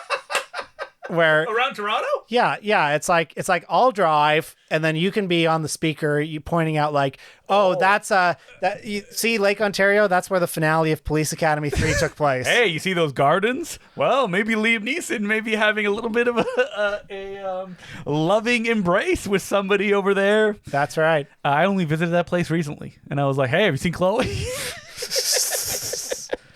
Speaker 2: where
Speaker 1: around Toronto.
Speaker 2: yeah it's like I'll drive and then you can be on the speaker you pointing out like that's that you see Lake Ontario, that's where the finale of Police Academy 3 took place.
Speaker 1: Hey, you see those gardens? Well, maybe Liam Neeson may be having a little bit of a loving embrace with somebody over there.
Speaker 2: That's right.
Speaker 1: I only visited that place recently, and I was like, "Hey, have you seen Chloe?"